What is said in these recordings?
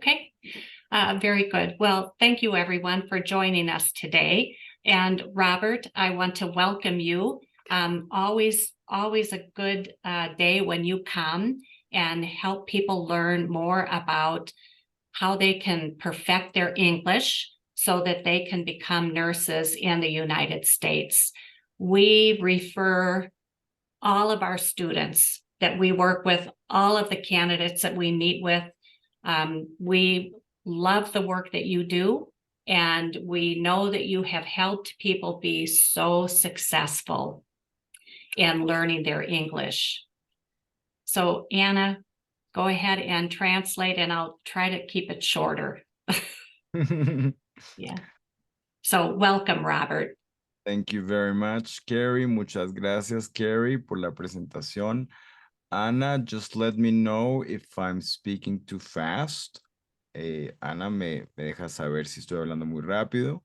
Okay, very good. Well, thank you everyone for joining us today. And Robert, I want to welcome you. Always a good day when you come and help people learn more about how they can perfect their English so that they can become nurses in the United States. We refer all of our students that we work with, all of the candidates that we meet with. We love the work that you do, and we know that you have helped people be so successful in learning their English. So Anna, go ahead and translate, and I'll try to keep it shorter. Yeah. So welcome, Robert. Thank you very much, Carrie. Muchas gracias, Carrie, por la presentación. Ana, just let me know if I'm speaking too fast. Ana me deja saber si estoy hablando muy rápido.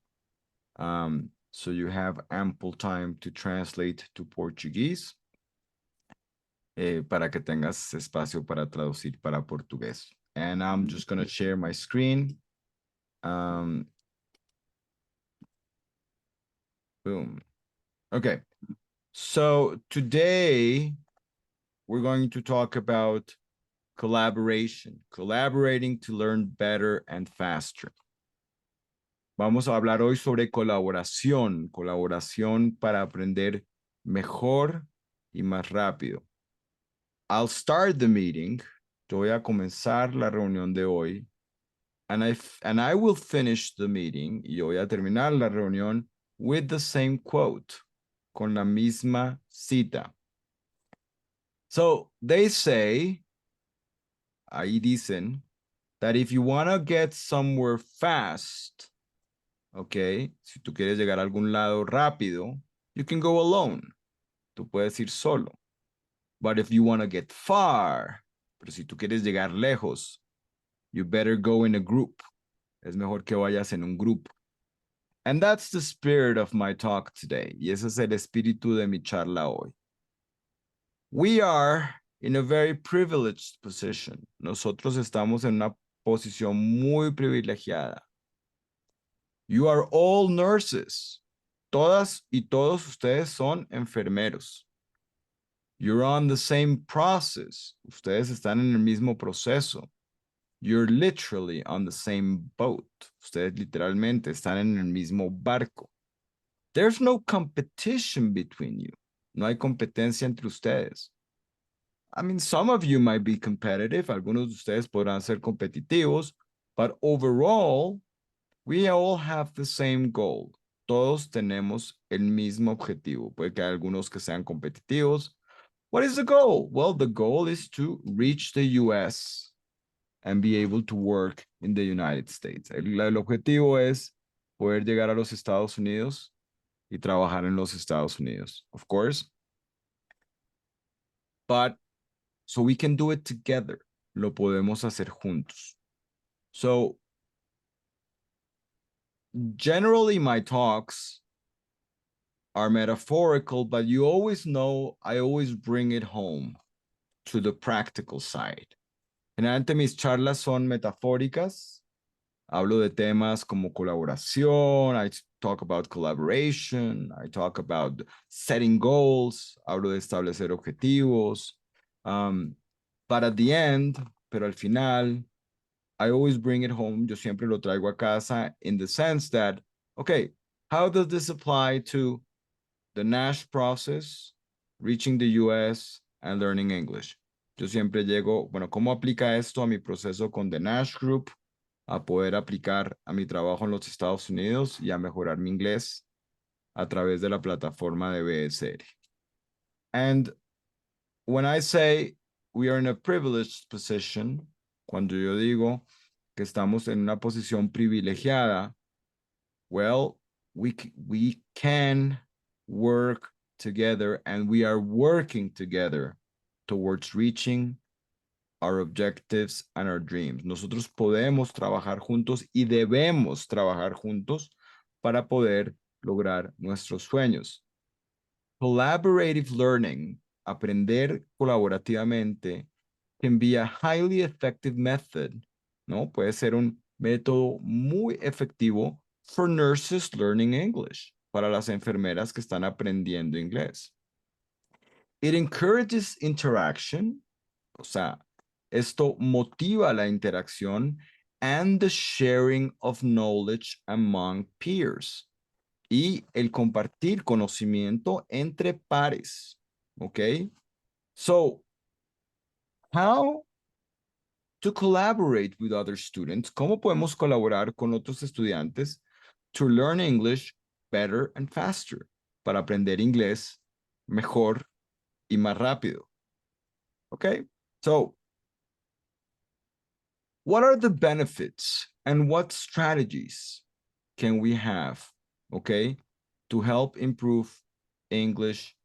So you have ample time to translate to Portuguese. Para que tengas espacio para traducir para portugués. And I'm just going to share my screen. Boom. Okay. So today we're going to talk about collaboration, collaborating to learn better and faster. Vamos a hablar hoy sobre colaboración, colaboración para aprender mejor y más rápido. I'll start the meeting. Yo voy a comenzar la reunión de hoy. And I will finish the meeting. Y yo voy a terminar la reunión with the same quote, con la misma cita. So they say, ahí dicen, that if you want to get somewhere fast, okay, si tú quieres llegar a algún lado rápido, you can go alone. Tú puedes ir solo. But if you want to get far, pero si tú quieres llegar lejos, you better go in a group. Es mejor que vayas en un grupo. And that's the spirit of my talk today. Y ese es el espíritu de mi charla hoy. We are in a very privileged position. Nosotros estamos en una posición muy privilegiada. You are all nurses. Todas y todos ustedes son enfermeros. You're on the same process. Ustedes están en el mismo proceso. You're literally on the same boat. Ustedes literalmente están en el mismo barco. There's no competition between you. No hay competencia entre ustedes. I mean, some of you might be competitive. Algunos de ustedes podrán ser competitivos. But overall, we all have the same goal. Todos tenemos el mismo objetivo. Puede que haya algunos que sean competitivos. What is the goal? Well, the goal is to reach the US and be able to work in the United States. El objetivo es poder llegar a los Estados Unidos y trabajar en los Estados Unidos, of course. But so we can do it together. Lo podemos hacer juntos. So generally my talks are metaphorical, but you always know I always bring it home to the practical side. Generalmente mis charlas son metafóricas. Hablo de temas como colaboración. I talk about collaboration. I talk about setting goals. Hablo de establecer objetivos. But at the end, pero al final, I always bring it home. Yo siempre lo traigo a casa in the sense that, okay, how does this apply to the NASH process, reaching the US, and learning English? Yo siempre llego, bueno, ¿cómo aplica esto a mi proceso con The NASH Group? A poder aplicar a mi trabajo en los Estados Unidos y a mejorar mi inglés a través de la plataforma de BSR. And when I say we are in a privileged position, cuando yo digo que estamos en una posición privilegiada, well, we can work together and we are working together towards reaching our objectives and our dreams. Nosotros podemos trabajar juntos y debemos trabajar juntos para poder lograr nuestros sueños. Collaborative learning, aprender colaborativamente, can be a highly effective method ¿no? Puede ser un método muy efectivo for nurses learning English, para las enfermeras que están aprendiendo inglés. It encourages interaction, o sea, esto motiva la interacción and the sharing of knowledge among peers y el compartir conocimiento entre pares, ¿ok? So, how to collaborate with other students? ¿Cómo podemos colaborar con otros estudiantes to learn English better and faster? Para aprender inglés mejor y más rápido. Okay, so what are the benefits and what strategies can we have, okay, to help improve English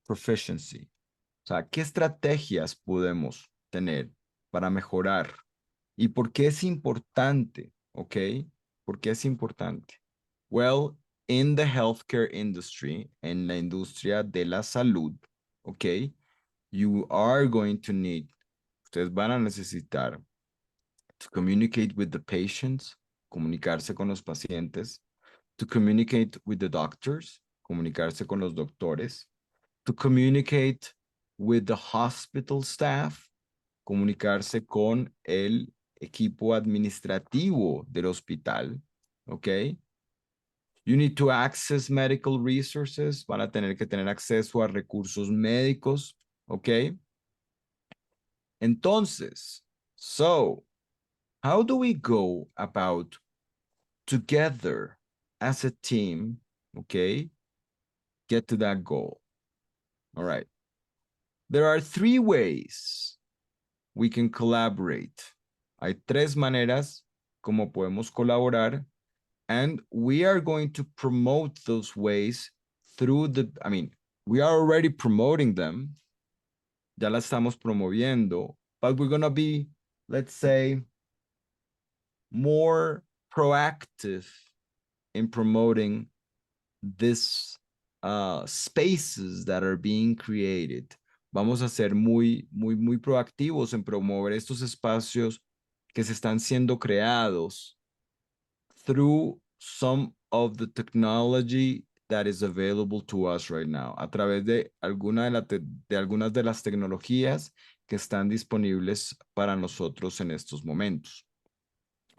proficiency? O sea, ¿qué estrategias podemos tener para mejorar? ¿Y por qué es importante? Okay, ¿por qué es importante? Well, in the healthcare industry, en la industria de la salud, okay, you are going to need, ustedes van a necesitar to communicate with the patients, comunicarse con los pacientes, to communicate with the doctors, comunicarse con los doctores, to communicate with the hospital staff, comunicarse con el equipo administrativo del hospital, ¿ok? You need to access medical resources, van a tener que tener acceso a recursos médicos, ¿ok? Entonces, so, how do we go about together as a team, okay, get to that goal? All right. There are 3 ways we can collaborate. Hay 3 maneras como podemos colaborar, and we are going to promote those ways through we are already promoting them. Ya la estamos promoviendo, but we're going to be, let's say, more proactive in promoting these spaces that are being created. Vamos a ser muy proactivos en promover estos espacios que se están siendo creados through some of the technology that is available to us right now, a través de algunas de las tecnologías que están disponibles para nosotros en estos momentos.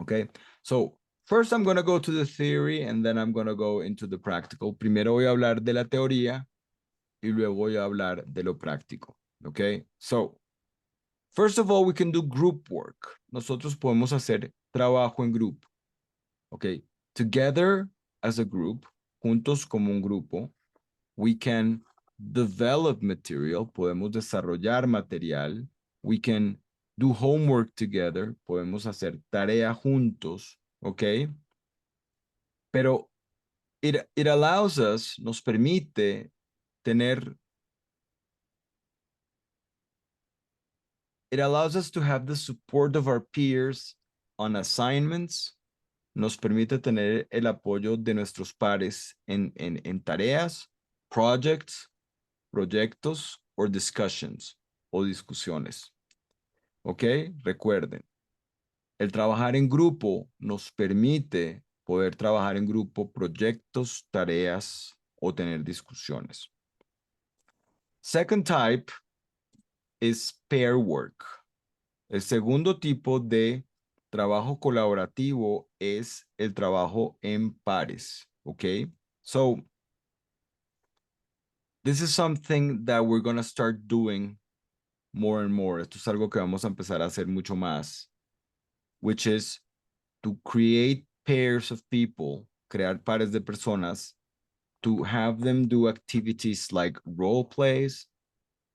Okay, so first I'm going to go to the theory and then I'm going to go into the practical. Primero voy a hablar de la teoría y luego voy a hablar de lo práctico. Okay, so first of all, we can do group work. Nosotros podemos hacer trabajo en grupo. Okay, together as a group, juntos como un grupo, we can develop material, podemos desarrollar material, we can do homework together, podemos hacer tarea juntos, ¿ok? Pero it allows us, nos permite tener, it allows us to have the support of our peers on assignments, nos permite tener el apoyo de nuestros pares en tareas, projects, proyectos or discussions o discusiones. ¿Ok? Recuerden, el trabajar en grupo nos permite poder trabajar en grupo proyectos, tareas o tener discusiones. Second type is pair work. El segundo tipo de trabajo colaborativo es el trabajo en pares. ¿Ok? So, this is something that we're going to start doing more and more. Esto es algo que vamos a empezar a hacer mucho más, which is to create pairs of people, crear pares de personas, to have them do activities like role plays.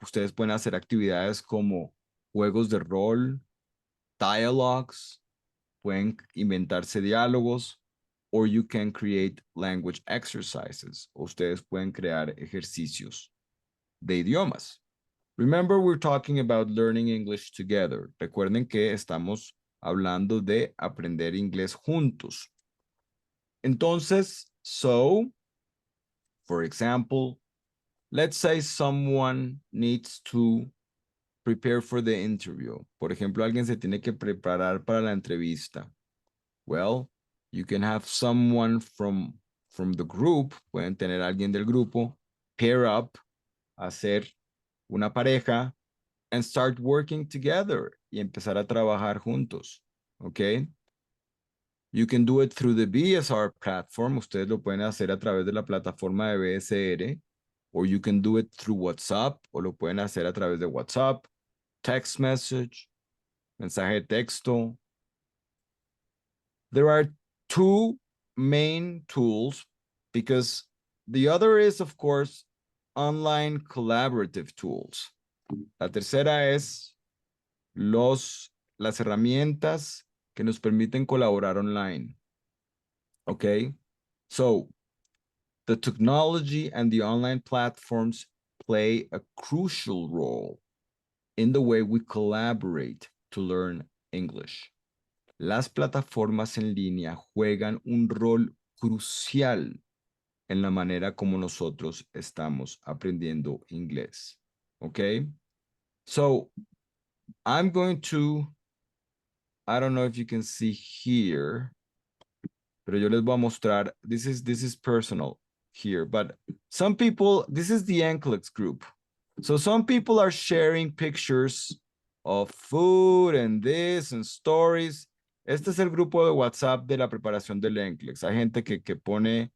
Ustedes pueden hacer actividades como juegos de rol, dialogues, pueden inventarse diálogos, or you can create language exercises. Ustedes pueden crear ejercicios de idiomas. Remember, we're talking about learning English together. Recuerden que estamos hablando de aprender inglés juntos. Entonces, so, for example, let's say someone needs to prepare for the interview. Por ejemplo, alguien se tiene que preparar para la entrevista. Well, you can have someone from the group, pueden tener alguien del grupo, pair up, hacer una pareja, and start working together y empezar a trabajar juntos, ¿ok? You can do it through the BSR platform. Ustedes lo pueden hacer a través de la plataforma de BSR, or you can do it through WhatsApp, o lo pueden hacer a través de WhatsApp, text message, mensaje de texto. There are two main tools because the other is, of course, online collaborative tools. La tercera es las herramientas que nos permiten colaborar online. Okay? So, the technology and the online platforms play a crucial role in the way we collaborate to learn English. Las plataformas en línea juegan un rol crucial en la manera como nosotros estamos aprendiendo inglés. Okay? So, I'm going to, I don't know if you can see here, pero yo les voy a mostrar, this is personal here, but some people, this is the NCLEX group. So some people are sharing pictures of food and this and stories. Este es el grupo de WhatsApp de la preparación del NCLEX. Hay gente que pone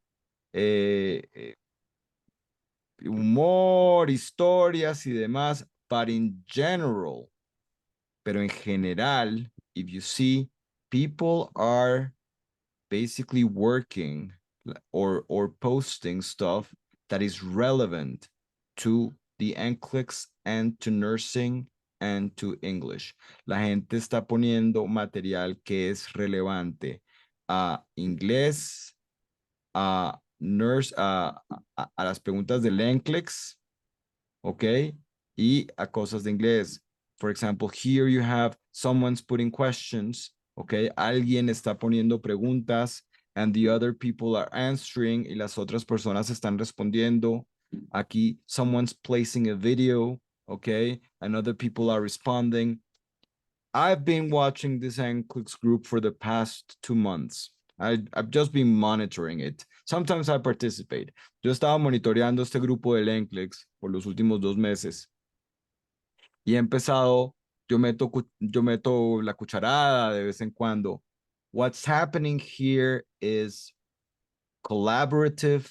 humor, historias y demás, but in general, pero en general, if you see, people are basically working or posting stuff that is relevant to the NCLEX and to nursing and to English. La gente está poniendo material que es relevante a inglés, a nurse, a las preguntas del NCLEX, ¿ok? Y a cosas de inglés. For example, here you have someone's putting questions, ¿ok? Alguien está poniendo preguntas and the other people are answering y las otras personas están respondiendo. Aquí, someone's placing a video, ¿ok? And other people are responding. I've been watching this NCLEX group for the past 2 months. I've just been monitoring it. Sometimes I participate. Yo estaba monitoreando este grupo del NCLEX por los últimos 2 meses. Y he empezado, yo meto la cucharada de vez en cuando. What's happening here is collaborative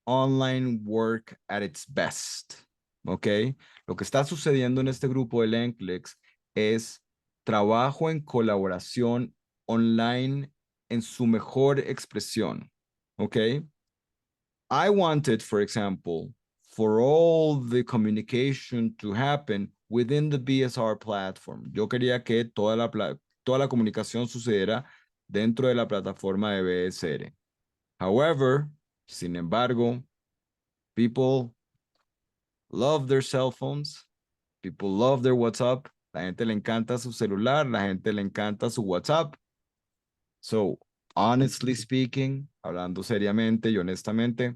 online work at its best. ¿Ok? Lo que está sucediendo en este grupo del NCLEX es trabajo en colaboración online en su mejor expresión. ¿Ok? I wanted, for example, for all the communication to happen within the BSR platform. Yo quería que toda la comunicación sucediera dentro de la plataforma de BSR. However, sin embargo, people love their cell phones. People love their WhatsApp. La gente le encanta su celular. La gente le encanta su WhatsApp. So, honestly speaking, hablando seriamente y honestamente,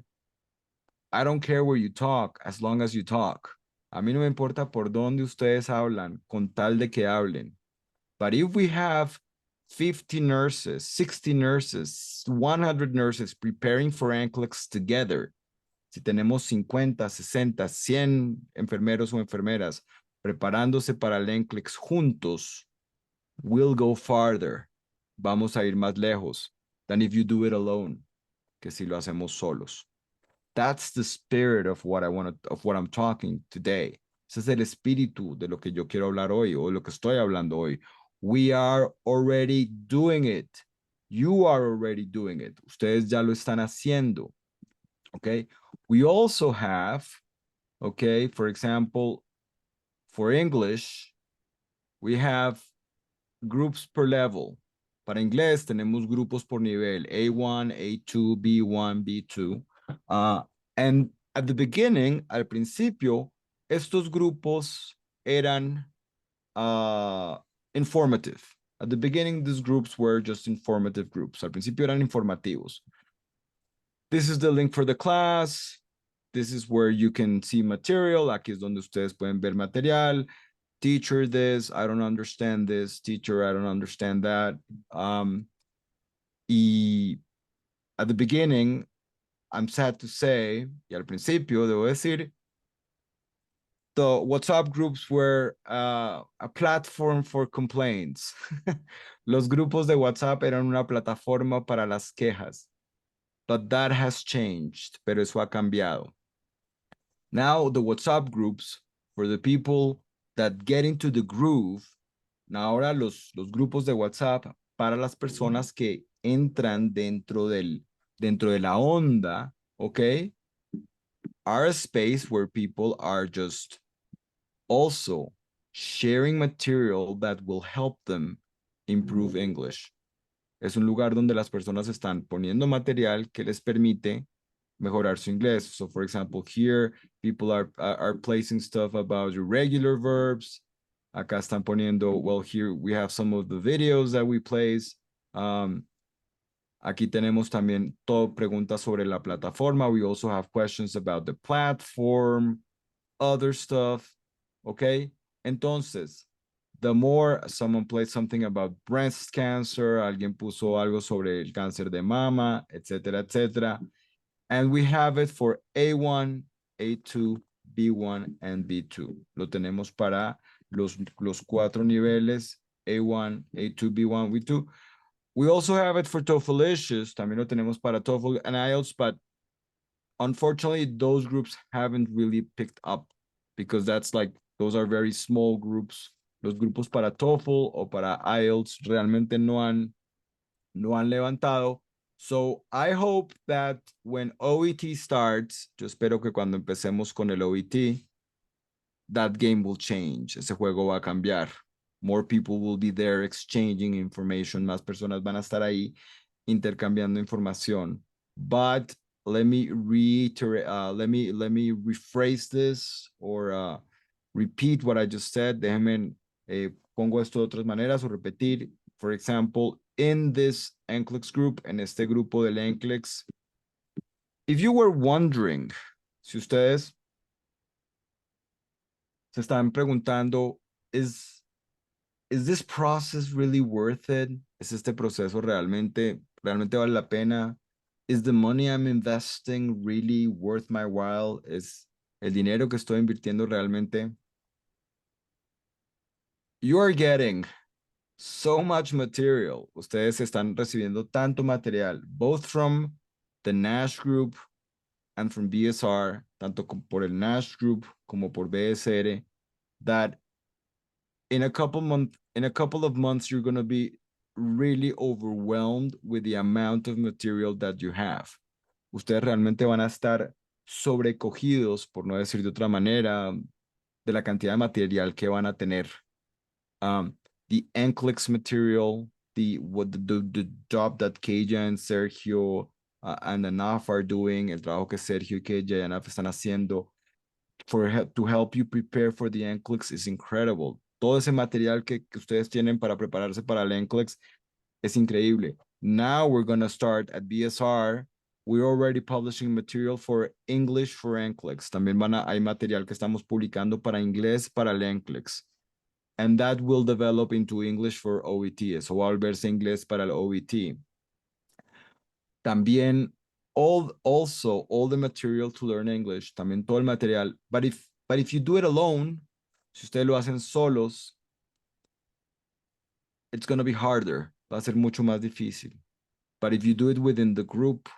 I don't care where you talk, as long as you talk. A mí no me importa por dónde ustedes hablan, con tal de que hablen. But if we have 50 nurses, 60 nurses, 100 nurses preparing for NCLEX together, si tenemos 50, 60, 100 enfermeros o enfermeras preparándose para el NCLEX juntos, we'll go farther. Vamos a ir más lejos than if you do it alone, que si lo hacemos solos. That's the spirit of what I'm talking today. Ese es el espíritu de lo que yo quiero hablar hoy o de lo que estoy hablando hoy. We are already doing it. You are already doing it. Ustedes ya lo están haciendo. Okay. We also have, okay, for example, for English, we have groups per level. Para inglés tenemos grupos por nivel, A1, A2, B1, B2. And at the beginning, al principio, estos grupos eran informative. At the beginning, these groups were just informative groups. Al principio eran informativos. This is the link for the class. this is where you can see material. Aquí es donde ustedes pueden ver material. Teacher this, I don't understand this. Teacher, I don't understand that. Y at the beginning, I'm sad to say, y al principio debo decir, the WhatsApp groups were a platform for complaints. Los grupos de WhatsApp eran una plataforma para las quejas. But that has changed, pero eso ha cambiado. Now the WhatsApp groups, for the people that get into the groove, ahora los grupos de WhatsApp para las personas que entran dentro de la onda, ¿ok? Are a space where people are just also sharing material that will help them improve English. Es un lugar donde las personas están poniendo material que les permite mejorar su inglés. So for example, here people are placing stuff about irregular verbs. Acá están poniendo, well, here we have some of the videos that we place. Aquí tenemos también todo preguntas sobre la plataforma. We also have questions about the platform, other stuff. Okay. Entonces, the more someone plays something about breast cancer, alguien puso algo sobre el cáncer de mama, etcétera, etcétera. And we have it for A1, A2, B1, and B2. Lo tenemos para los 4 niveles, A1, A2, B1, B2. We also have it for TOEFLicious. También lo tenemos para TOEFL and IELTS, but unfortunately, those groups haven't really picked up because that's like, those are very small groups. Los grupos para TOEFL o para IELTS realmente no han levantado. So I hope that when OET starts, yo espero que cuando empecemos con el OET, that game will change. Ese juego va a cambiar. More people will be there exchanging information. Más personas van a estar ahí intercambiando información. But let me reiterate, let me rephrase this or repeat what I just said. Déjenme, pongo esto de otras maneras o repetir. For example, in this NCLEX group, en este grupo del NCLEX, if you were wondering, si ustedes se están preguntando, is this process really worth it? ¿Es este proceso realmente vale la pena? Is the money I'm investing really worth my while? ¿Es el dinero que estoy invirtiendo realmente? You are getting so much material. Ustedes están recibiendo tanto material, both from the Nash group and from BSR, tanto por el Nash group como por BSR, that in a couple of months, you're going to be really overwhelmed with the amount of material that you have. Ustedes realmente van a estar sobrecogidos, por no decir de otra manera, de la cantidad de material que van a tener. The NCLEX material, the job that Keija and Sergio and Anaf are doing, el trabajo que Sergio, Keija y Anaf están haciendo to help you prepare for the NCLEX is incredible. Todo ese material que ustedes tienen para prepararse para el NCLEX es increíble. Now we're going to start at BSR. We're already publishing material for English for NCLEX. También hay material que estamos publicando para inglés para el NCLEX. And that will develop into English for OET. Eso va a volverse inglés para el OET. También all the material to learn English, también todo el material. But if you do it alone, si ustedes lo hacen solos, it's going to be harder. Va a ser mucho más difícil. But if you do it within the group,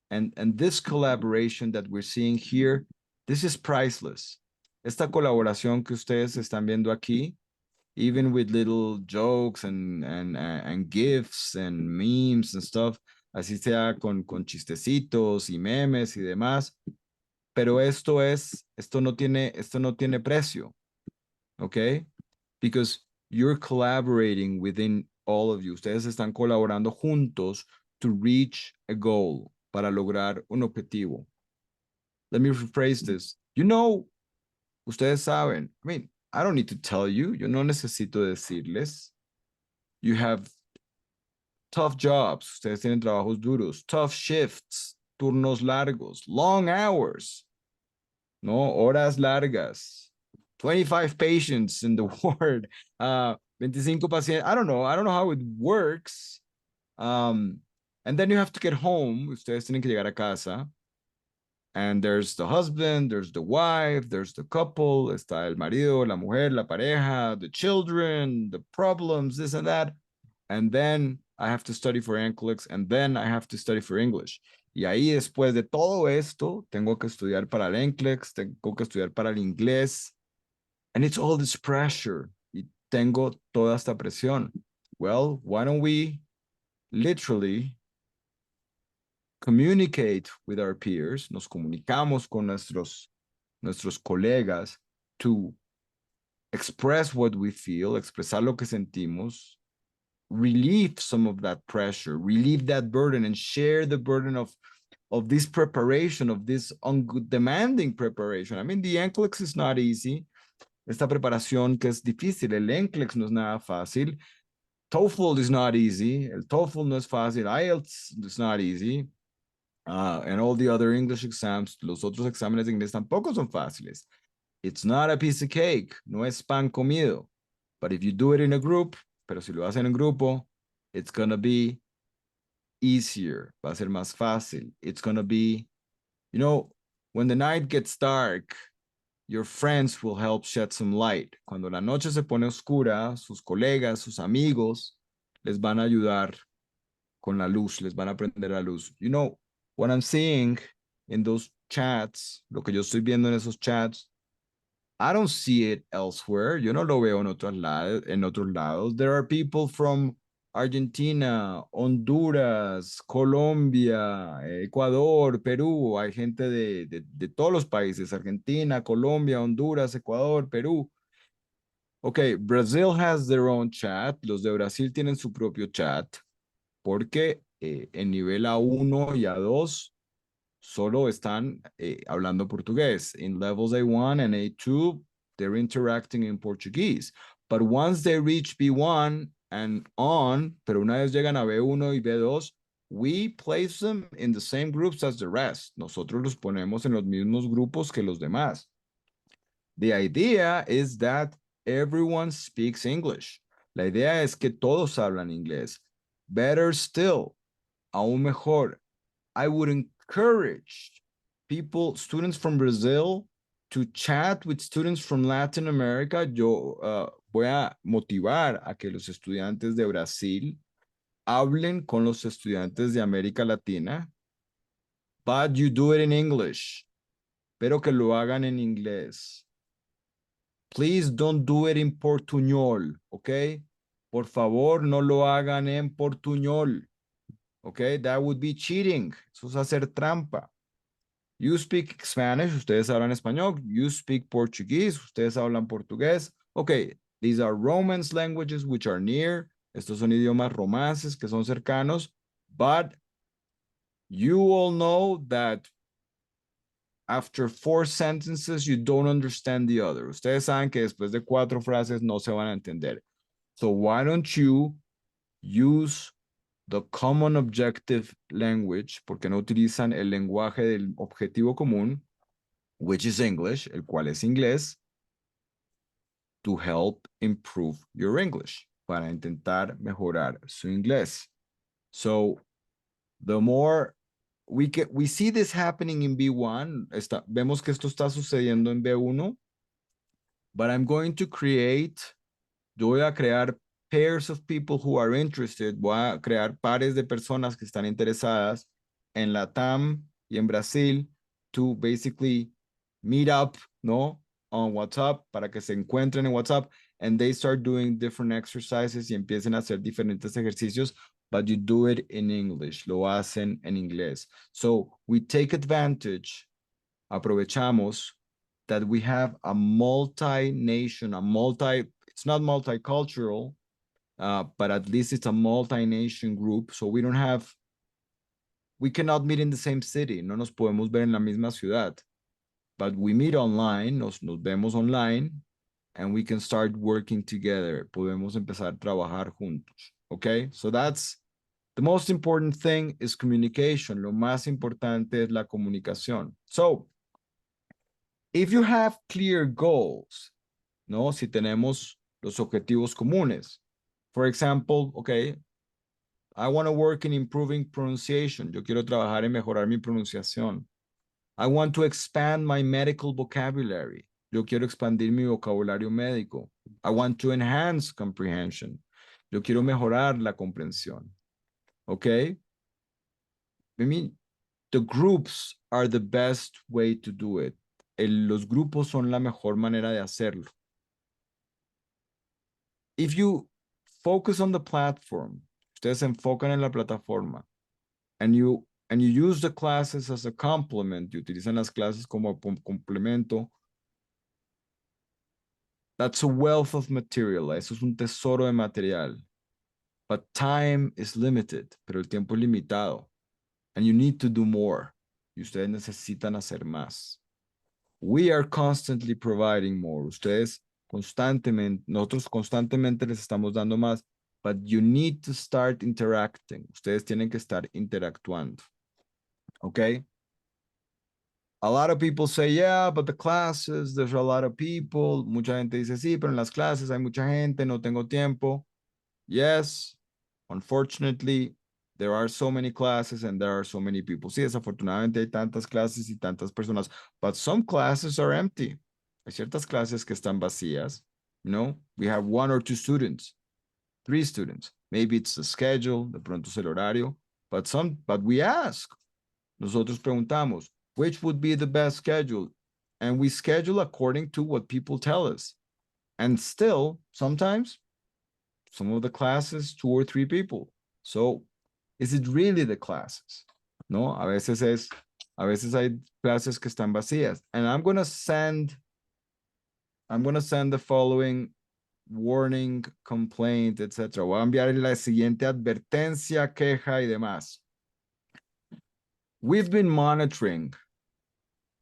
and this collaboration that we're seeing here, this is priceless. Esta colaboración que ustedes están viendo aquí, even with little jokes and gifs and memes and stuff, así sea con chistecitos y memes y demás, pero esto no tiene precio, ¿ok? Because you're collaborating within all of you. Ustedes están colaborando juntos to reach a goal, para lograr un objetivo. Let me rephrase this. Ustedes saben, I don't need to tell you, yo no necesito decirles. You have tough jobs, ustedes tienen trabajos duros, tough shifts, turnos largos, long hours. no, horas largas, 25 patients in the ward, 25 pacientes. I don't know how it works. And then you have to get home. Ustedes tienen que llegar a casa. And there's the husband, there's the wife, there's the couple, está el marido, la mujer, la pareja, the children, the problems, this and that. And then I have to study for NCLEX, and then I have to study for English. Y ahí después de todo esto, tengo que estudiar para el NCLEX, tengo que estudiar para el inglés. And it's all this pressure. Y tengo toda esta presión. Well, why don't we literally communicate with our peers, nos comunicamos con nuestros colegas to express what we feel, expresar lo que sentimos, relieve some of that pressure, relieve that burden, and share the burden of this preparation, of this demanding preparation. I mean, the NCLEX is not easy. Esta preparación que es difícil, el NCLEX no es nada fácil. TOEFL is not easy. El TOEFL no es fácil. IELTS is not easy. And all the other English exams, los otros exámenes de inglés tampoco son fáciles. It's not a piece of cake, no es pan comido. But if you do it in a group, pero si lo hacen en grupo, it's gonna be easier, va a ser más fácil. It's gonna be, you know, when the night gets dark, your friends will help shed some light. Cuando la noche se pone oscura, sus colegas, sus amigos, les van a ayudar con la luz, les van a prender la luz. You know, what I'm seeing in those chats, lo que yo estoy viendo en esos chats, I don't see it elsewhere. Yo no lo veo en otros lados. There are people from Argentina, Honduras, Colombia, Ecuador, Perú. Hay gente de todos los países, Argentina, Colombia, Honduras, Ecuador, Perú. Okay, Brazil has their own chat. Los de Brasil tienen su propio chat. Porque en nivel A1 y A2 solo están hablando portugués. In levels A1 and A2, they're interacting in Portuguese. But once they reach B1 and on, pero una vez llegan a B1 y B2, we place them in the same groups as the rest. Nosotros los ponemos en los mismos grupos que los demás. The idea is that everyone speaks English. La idea es que todos hablan inglés. Better still, aún mejor, I would encourage students from Brazil to chat with students from Latin America. Yo voy a motivar a que los estudiantes de Brasil hablen con los estudiantes de América Latina, but you do it in English, pero que lo hagan en inglés. Please don't do it in portuñol, ¿ok? Por favor, no lo hagan en portuñol. Okay, that would be cheating. Eso es hacer trampa. You speak Spanish, ustedes hablan español. You speak Portuguese, ustedes hablan portugués. Okay, these are Romance languages which are near. Estos son idiomas romances que son cercanos. But you all know that after 4 sentences, you don't understand the other. Ustedes saben que después de 4 frases no se van a entender. So why don't you use the common objective language, porque no utilizan el lenguaje del objetivo común, which is English, el cual es inglés, to help improve your English, para intentar mejorar su inglés. So, the more we see this happening in B1, vemos que esto está sucediendo en B1, but I'm going to yo voy a crear pairs of people who are interested, voy a crear pares de personas que están interesadas en Latam y en Brasil to basically meet up, ¿no? On WhatsApp, para que se encuentren en WhatsApp, and they start doing different exercises y empiecen a hacer diferentes ejercicios, but you do it in English, lo hacen en inglés. So we take advantage, aprovechamos that we have a multi-nation, it's not multicultural, but at least it's a multi-nation group. So we cannot meet in the same city. No nos podemos ver en la misma ciudad. But we meet online, nos vemos online, and we can start working together. Podemos empezar a trabajar juntos. Okay? So that's the most important thing is communication. Lo más importante es la comunicación. So If you have clear goals, ¿no? Si tenemos los objetivos comunes. For example, okay, I want to work in improving pronunciation. Yo quiero trabajar en mejorar mi pronunciación. I want to expand my medical vocabulary. Yo quiero expandir mi vocabulario médico. I want to enhance comprehension. Yo quiero mejorar la comprensión. Okay? I mean, the groups are the best way to do it. Los grupos son la mejor manera de hacerlo. If you focus on the platform, ustedes se enfocan en la plataforma, and you use the classes as a complement, y utilizan las clases como complemento, that's a wealth of material. Eso es un tesoro de material. But time is limited, pero el tiempo es limitado. And you need to do more. Y ustedes necesitan hacer más. We are constantly providing more. Ustedes constantemente, nosotros constantemente les estamos dando más, but you need to start interacting. Ustedes tienen que estar interactuando. Okay? A lot of people say, yeah, but the classes, there's a lot of people. Mucha gente dice, sí, pero en las clases hay mucha gente, no tengo tiempo. Yes, unfortunately, there are so many classes and there are so many people. Sí, desafortunadamente hay tantas clases y tantas personas, but some classes are empty. Hay ciertas clases que están vacías. You know, we have 1 or 2 students, 3 students. Maybe it's the schedule, de pronto es el horario, but we ask. Nosotros preguntamos, which would be the best schedule? And we schedule according to what people tell us. And still, sometimes, some of the classes, 2 or 3 people. So, is it really the classes? No, a veces hay clases que están vacías. And I'm going to send the following warning, complaint, etc. Voy a enviar la siguiente advertencia, queja y demás. We've been monitoring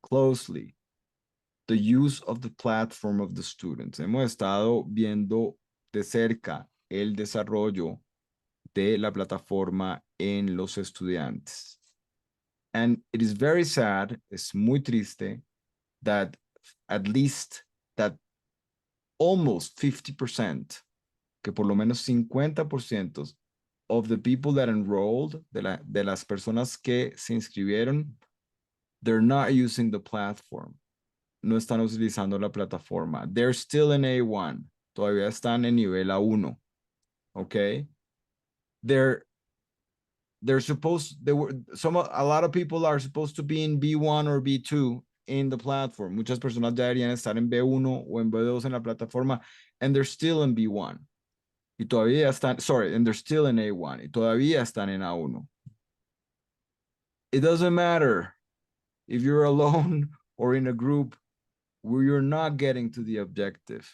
closely the use of the platform of the students. Hemos estado viendo de cerca el desarrollo de la plataforma en los estudiantes. And it is very sad, es muy triste, that at least that almost 50%, que por lo menos 50% of the people that enrolled, de las personas que se inscribieron, they're not using the platform. No están utilizando la plataforma. They're still in A1. Todavía están en nivel A1. Okay? A lot of people are supposed to be in B1 or B2 in the platform. Muchas personas ya deberían estar en B1 o en B2 en la plataforma, and they're still in B1. Y todavía están, and they're still in A1. Y todavía están en A1. It doesn't matter if you're alone or in a group where you're not getting to the objective,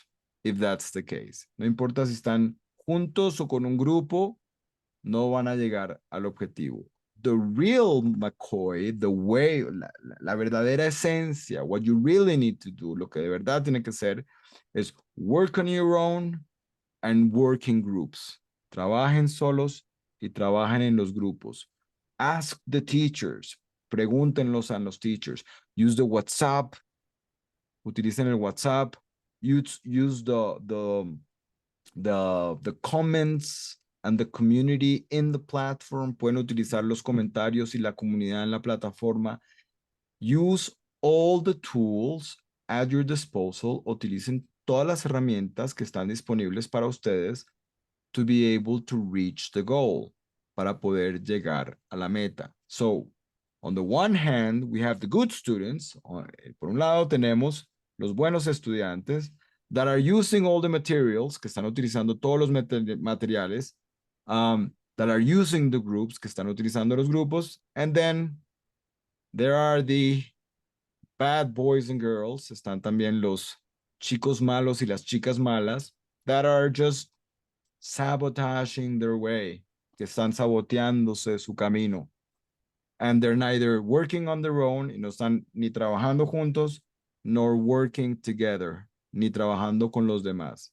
if that's the case. No importa si están juntos o con un grupo, no van a llegar al objetivo. The real McCoy, the way, la verdadera esencia, what you really need to do, lo que de verdad tiene que hacer, es work on your own and work in groups. Trabajen solos y trabajen en los grupos. Ask the teachers. Pregúntenlos a los teachers. Use the WhatsApp. Utilicen el WhatsApp. Use the comments and the community in the platform. Pueden utilizar los comentarios y la comunidad en la plataforma. Use all the tools at your disposal. Utilicen todas las herramientas que están disponibles para ustedes to be able to reach the goal, para poder llegar a la meta. So, on the one hand, we have the good students. Por un lado tenemos los buenos estudiantes that are using all the materials, que están utilizando todos los materiales, that are using the groups, que están utilizando los grupos, and then there are the bad boys and girls, están también los chicos malos y las chicas malas, that are just sabotaging their way, que están saboteándose su camino. And they're neither working on their own, y no están ni trabajando juntos, nor working together, ni trabajando con los demás.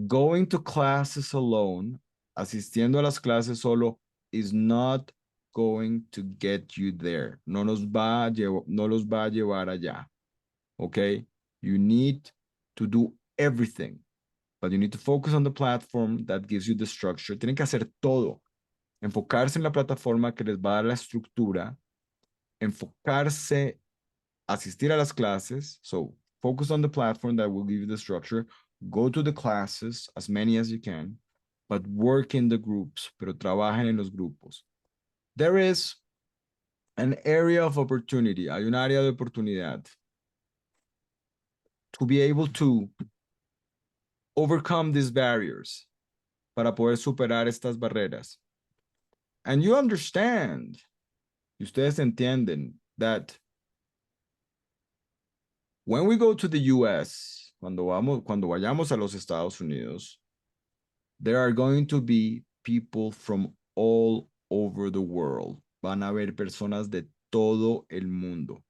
Going to classes alone, asistiendo a las clases solo, is not going to get you there. No los va a llevar allá. okay? You need to do everything, but you need to focus on the platform that gives you the structure. Tienen que hacer todo. Enfocarse en la plataforma que les va a dar la estructura, enfocarse, asistir a las clases. So focus on the platform that will give you the structure. Go to the classes, as many as you can, but work in the groups, pero trabajen en los grupos. There is an area of opportunity. Hay un área de oportunidad to be able to overcome these barriers, para poder superar estas barreras. And you understand, y ustedes entienden, that when we go to the US, cuando vayamos a los Estados Unidos, there are going to be people from all over the world. Van a haber personas de todo el mundo.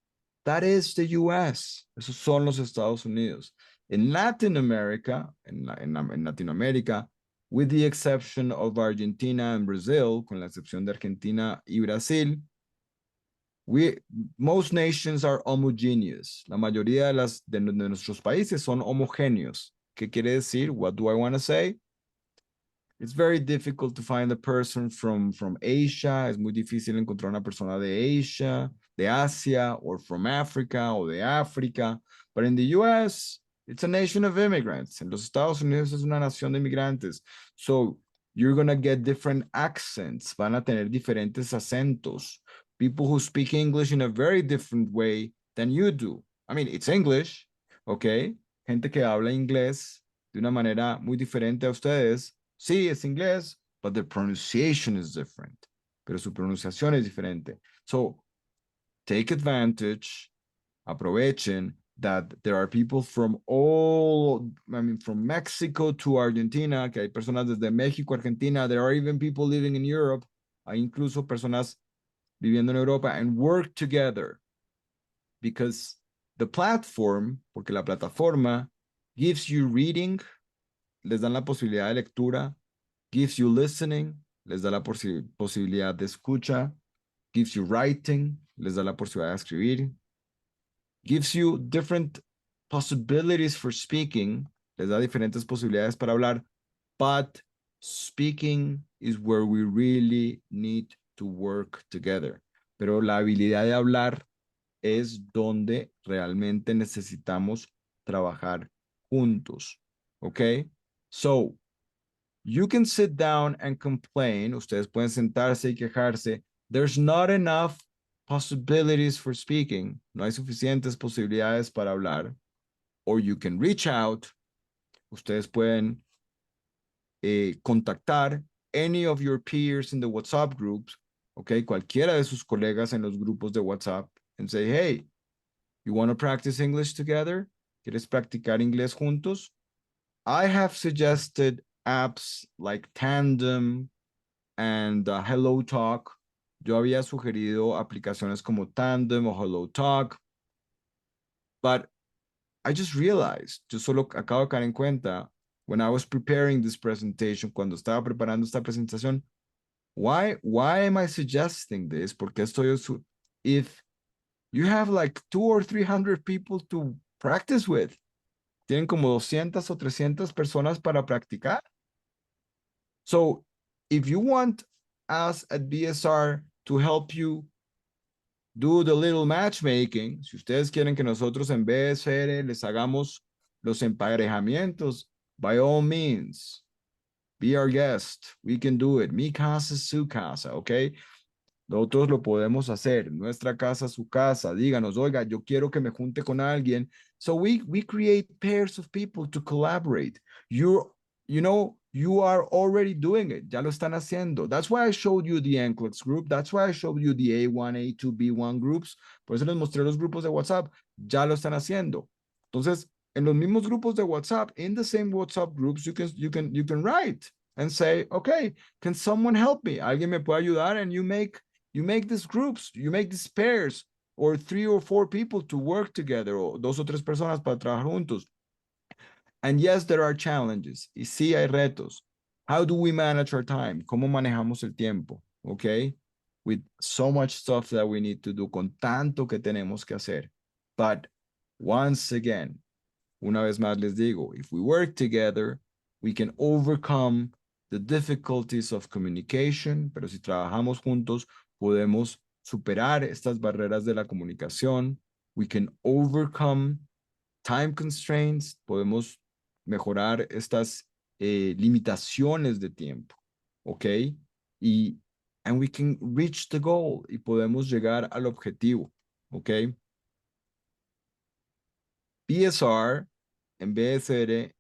That is the US. Esos son los Estados Unidos. In Latin America, en Latinoamérica, with the exception of Argentina and Brazil, con la excepción de Argentina y Brasil, most nations are homogeneous. La mayoría de nuestros países son homogéneos. ¿Qué quiere decir? What do I want to say? It's very difficult to find a person from Asia. Es muy difícil encontrar una persona de Asia, de Asia, or from Africa, o de África. But in the US, it's a nation of immigrants. En los Estados Unidos es una nación de inmigrantes. So you're going to get different accents. Van a tener diferentes acentos. People who speak English in a very different way than you do. I mean, it's English, okay? Gente que habla inglés de una manera muy diferente a ustedes. Sí, es inglés, but the pronunciation is different. Pero su pronunciación es diferente. So take advantage, aprovechen that there are people from from Mexico to Argentina, que hay personas desde México, Argentina. There are even people living in Europe. Hay incluso personas viviendo en Europa, and work together. Because the platform, porque la plataforma gives you reading, les dan la posibilidad de lectura, gives you listening, les da la posibilidad de escucha, gives you writing, les da la posibilidad de escribir, gives you different possibilities for speaking, les da diferentes posibilidades para hablar, but speaking is where we really need to work together. Pero la habilidad de hablar es donde realmente necesitamos trabajar juntos. Okay? So, you can sit down and complain. Ustedes pueden sentarse y quejarse. There's not enough possibilities for speaking. No hay suficientes posibilidades para hablar. Or you can reach out. Ustedes pueden contactar any of your peers in the WhatsApp groups, okay, cualquiera de sus colegas en los grupos de WhatsApp, and say, hey, you want to practice English together? ¿Quieres practicar inglés juntos? I have suggested apps like Tandem and Hello Talk. Yo había sugerido aplicaciones como Tandem o Hello Talk, but I just realized, yo solo acabo de caer en cuenta, when I was preparing this presentation, cuando estaba preparando esta presentación, why am I suggesting this? Porque estoy, if you have like 200 or 300 people to practice with, tienen como 200 o 300 personas para practicar. So if you want us at BSR to help you do the little matchmaking, si ustedes quieren que nosotros en BSR les hagamos los emparejamientos, by all means, be our guest. We can do it. Mi casa es su casa, okay? Nosotros lo podemos hacer. Nuestra casa, su casa. Díganos, oiga, yo quiero que me junte con alguien. So we create pairs of people to collaborate. You are already doing it. Ya lo están haciendo. That's why I showed you the NCLEX group. That's why I showed you the A1, A2, B1 groups. Por eso les mostré los grupos de WhatsApp. Ya lo están haciendo. Entonces, en los mismos grupos de WhatsApp, in the same WhatsApp groups, you can write and say, okay, can someone help me? Alguien me puede ayudar, and you make these groups, you make these pairs, or 3 or 4 people to work together, o 2 o 3 personas para trabajar juntos. And yes, there are challenges. Y sí hay retos. How do we manage our time? ¿Cómo manejamos el tiempo? Okay? With so much stuff that we need to do, con tanto que tenemos que hacer. But Once again, una vez más les digo, if we work together, we can overcome the difficulties of communication, pero si trabajamos juntos, podemos superar estas barreras de la comunicación. We can overcome time constraints, podemos mejorar estas limitaciones de tiempo, ¿ok? Y and we can reach the goal y podemos llegar al objetivo, ¿ok? BSR and BSR,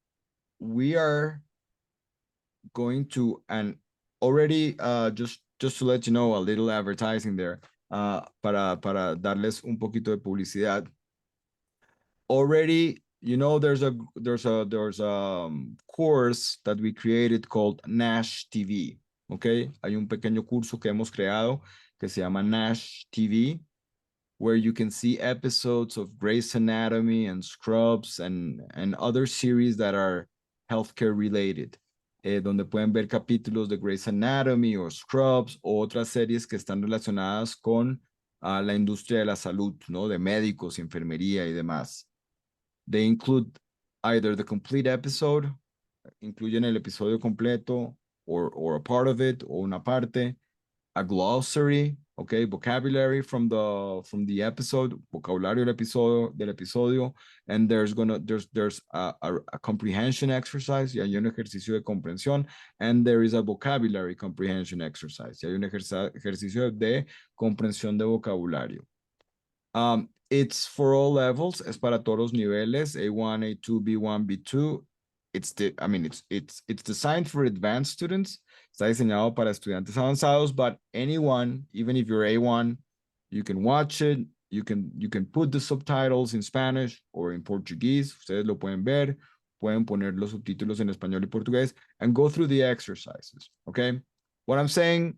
we are going to, and already just to let you know, a little advertising there, para darles un poquito de publicidad. Already, you know, there's a course that we created called Nash TV, okay? Hay un pequeño curso que hemos creado que se llama Nash TV, where you can see episodes of Grey's Anatomy and Scrubs and other series that are healthcare related, donde pueden ver capítulos de Grey's Anatomy o Scrubs o otras series que están relacionadas con la industria de la salud, ¿no? De médicos, enfermería y demás. They include either the complete episode, incluyen el episodio completo or a part of it o una parte, a glossary, okay, vocabulary from the episode, vocabulario del episodio, and there's a comprehension exercise, y hay un ejercicio de comprensión, and there is a vocabulary comprehension exercise, y hay un ejercicio de comprensión de vocabulario. It's for all levels, es para todos los niveles, A1, A2, B1, B2. It's designed for advanced students. Está diseñado para estudiantes avanzados, but anyone, even if you're A1, you can watch it. You can put the subtitles in Spanish or in Portuguese. Ustedes lo pueden ver. Pueden poner los subtítulos en español y portugués and go through the exercises, okay? What I'm saying,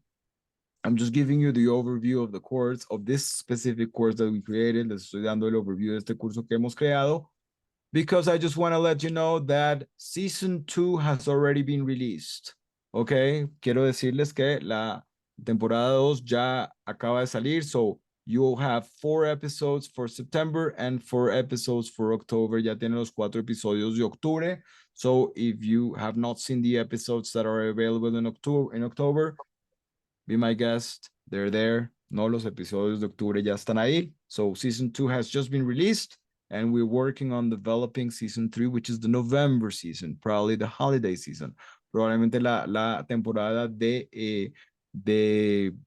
I'm just giving you the overview of the course, of this specific course that we created. Les estoy dando el overview de este curso que hemos creado, because I just want to let you know that season 2 has already been released. Okay, quiero decirles que la temporada 2 ya acaba de salir, so you'll have 4 episodes for September and 4 episodes for October. Ya tienen los 4 episodios de octubre. So if you have not seen the episodes that are available in October, be my guest, they're there. No, los episodios de octubre ya están ahí. So season 2 has just been released, and we're working on developing season 3, which is the November season, probably the holiday season. Probablemente la temporada de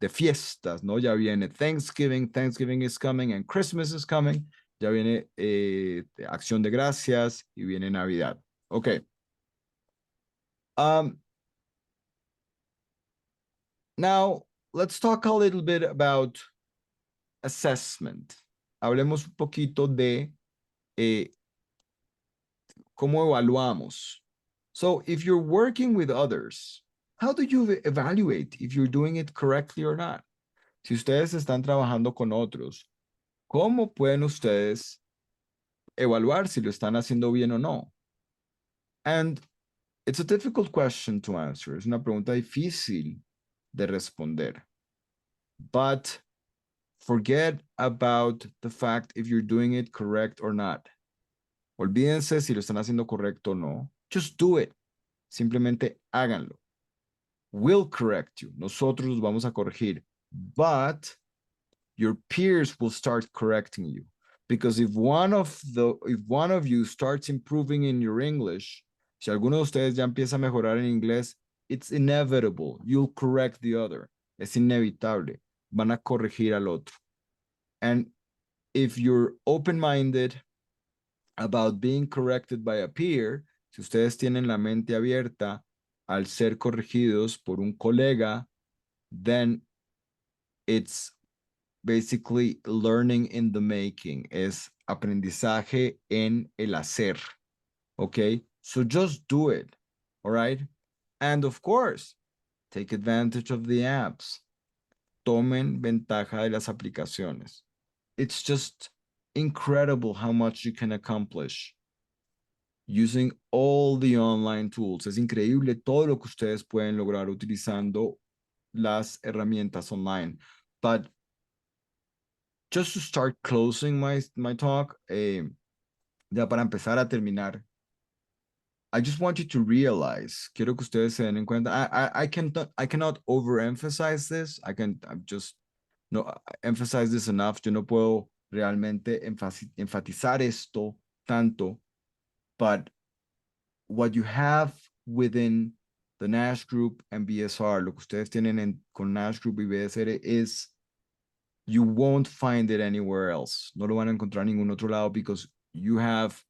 fiestas, ¿no? Ya viene Thanksgiving is coming, and Christmas is coming. Ya viene Acción de Gracias y viene Navidad. Okay. Now, let's talk a little bit about assessment. Hablemos un poquito de cómo evaluamos. So, if you're working with others, how do you evaluate if you're doing it correctly or not? Si ustedes están trabajando con otros, ¿cómo pueden ustedes evaluar si lo están haciendo bien o no? And it's a difficult question to answer. Es una pregunta difícil de responder. But forget about the fact if you're doing it correct or not. Olvídense si lo están haciendo correcto o no. Just do it. Simplemente háganlo. We'll correct you. Nosotros los vamos a corregir. But your peers will start correcting you. Because if one of you starts improving in your English, si alguno de ustedes ya empieza a mejorar en inglés, it's inevitable. You'll correct the other. Es inevitable. Van a corregir al otro. And if you're open-minded about being corrected by a peer, si ustedes tienen la mente abierta al ser corregidos por un colega, then it's basically learning in the making. Es aprendizaje en el hacer. Okay? So just do it. All right? And of course, take advantage of the apps. Tomen ventaja de las aplicaciones. It's just incredible how much you can accomplish using all the online tools. Es increíble todo lo que ustedes pueden lograr utilizando las herramientas online. But just to start closing my talk, Ya para empezar a terminar, I just want you to realize, quiero que ustedes se den en cuenta, I cannot overemphasize this. I'm just no emphasize this enough. Yo no puedo realmente enfatizar esto tanto, but what you have within the Nash Group and BSR, lo que ustedes tienen con Nash Group y BSR is you won't find it anywhere else. No lo van a encontrar en ningún otro lado because you have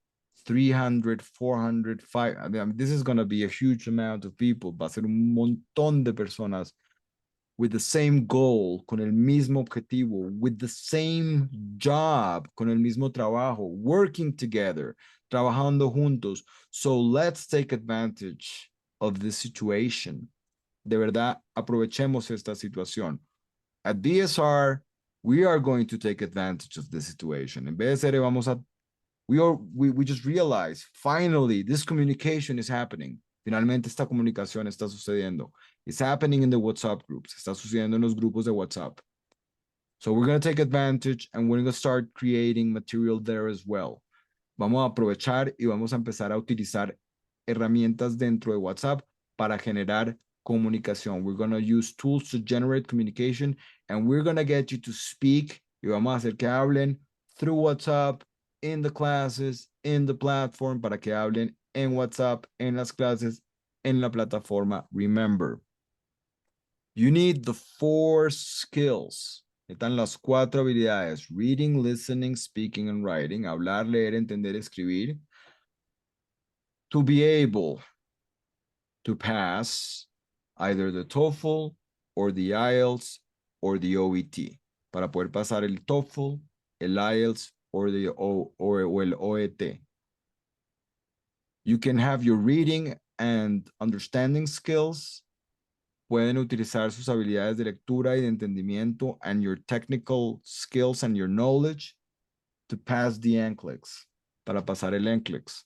300, 400, 500. I mean, this is going to be a huge amount of people. Va a ser un montón de personas with the same goal, con el mismo objetivo, with the same job, con el mismo trabajo, working together, trabajando juntos. So let's take advantage of this situation. De verdad, aprovechemos esta situación. At BSR, we are going to take advantage of the situation. En BSR vamos a, we just realized, finally, this communication is happening. Finalmente esta comunicación está sucediendo. It's happening in the WhatsApp groups. Está sucediendo en los grupos de WhatsApp. So we're going to take advantage and we're going to start creating material there as well. Vamos a aprovechar y vamos a empezar a utilizar herramientas dentro de WhatsApp para generar comunicación. We're going to use tools to generate communication and we're going to get you to speak y vamos a hacer que hablen through WhatsApp, in the classes, in the platform, para que hablen en WhatsApp, en las clases, en la plataforma. Remember, you need the 4 skills. Están las 4 habilidades: reading, listening, speaking, and writing. Hablar, leer, entender, escribir. To be able to pass either the TOEFL or the IELTS or the OET. Para poder pasar el TOEFL, el IELTS or el OET. You can have your reading and understanding skills. Pueden utilizar sus habilidades de lectura y de entendimiento and your technical skills and your knowledge to pass the NCLEX, para pasar el NCLEX.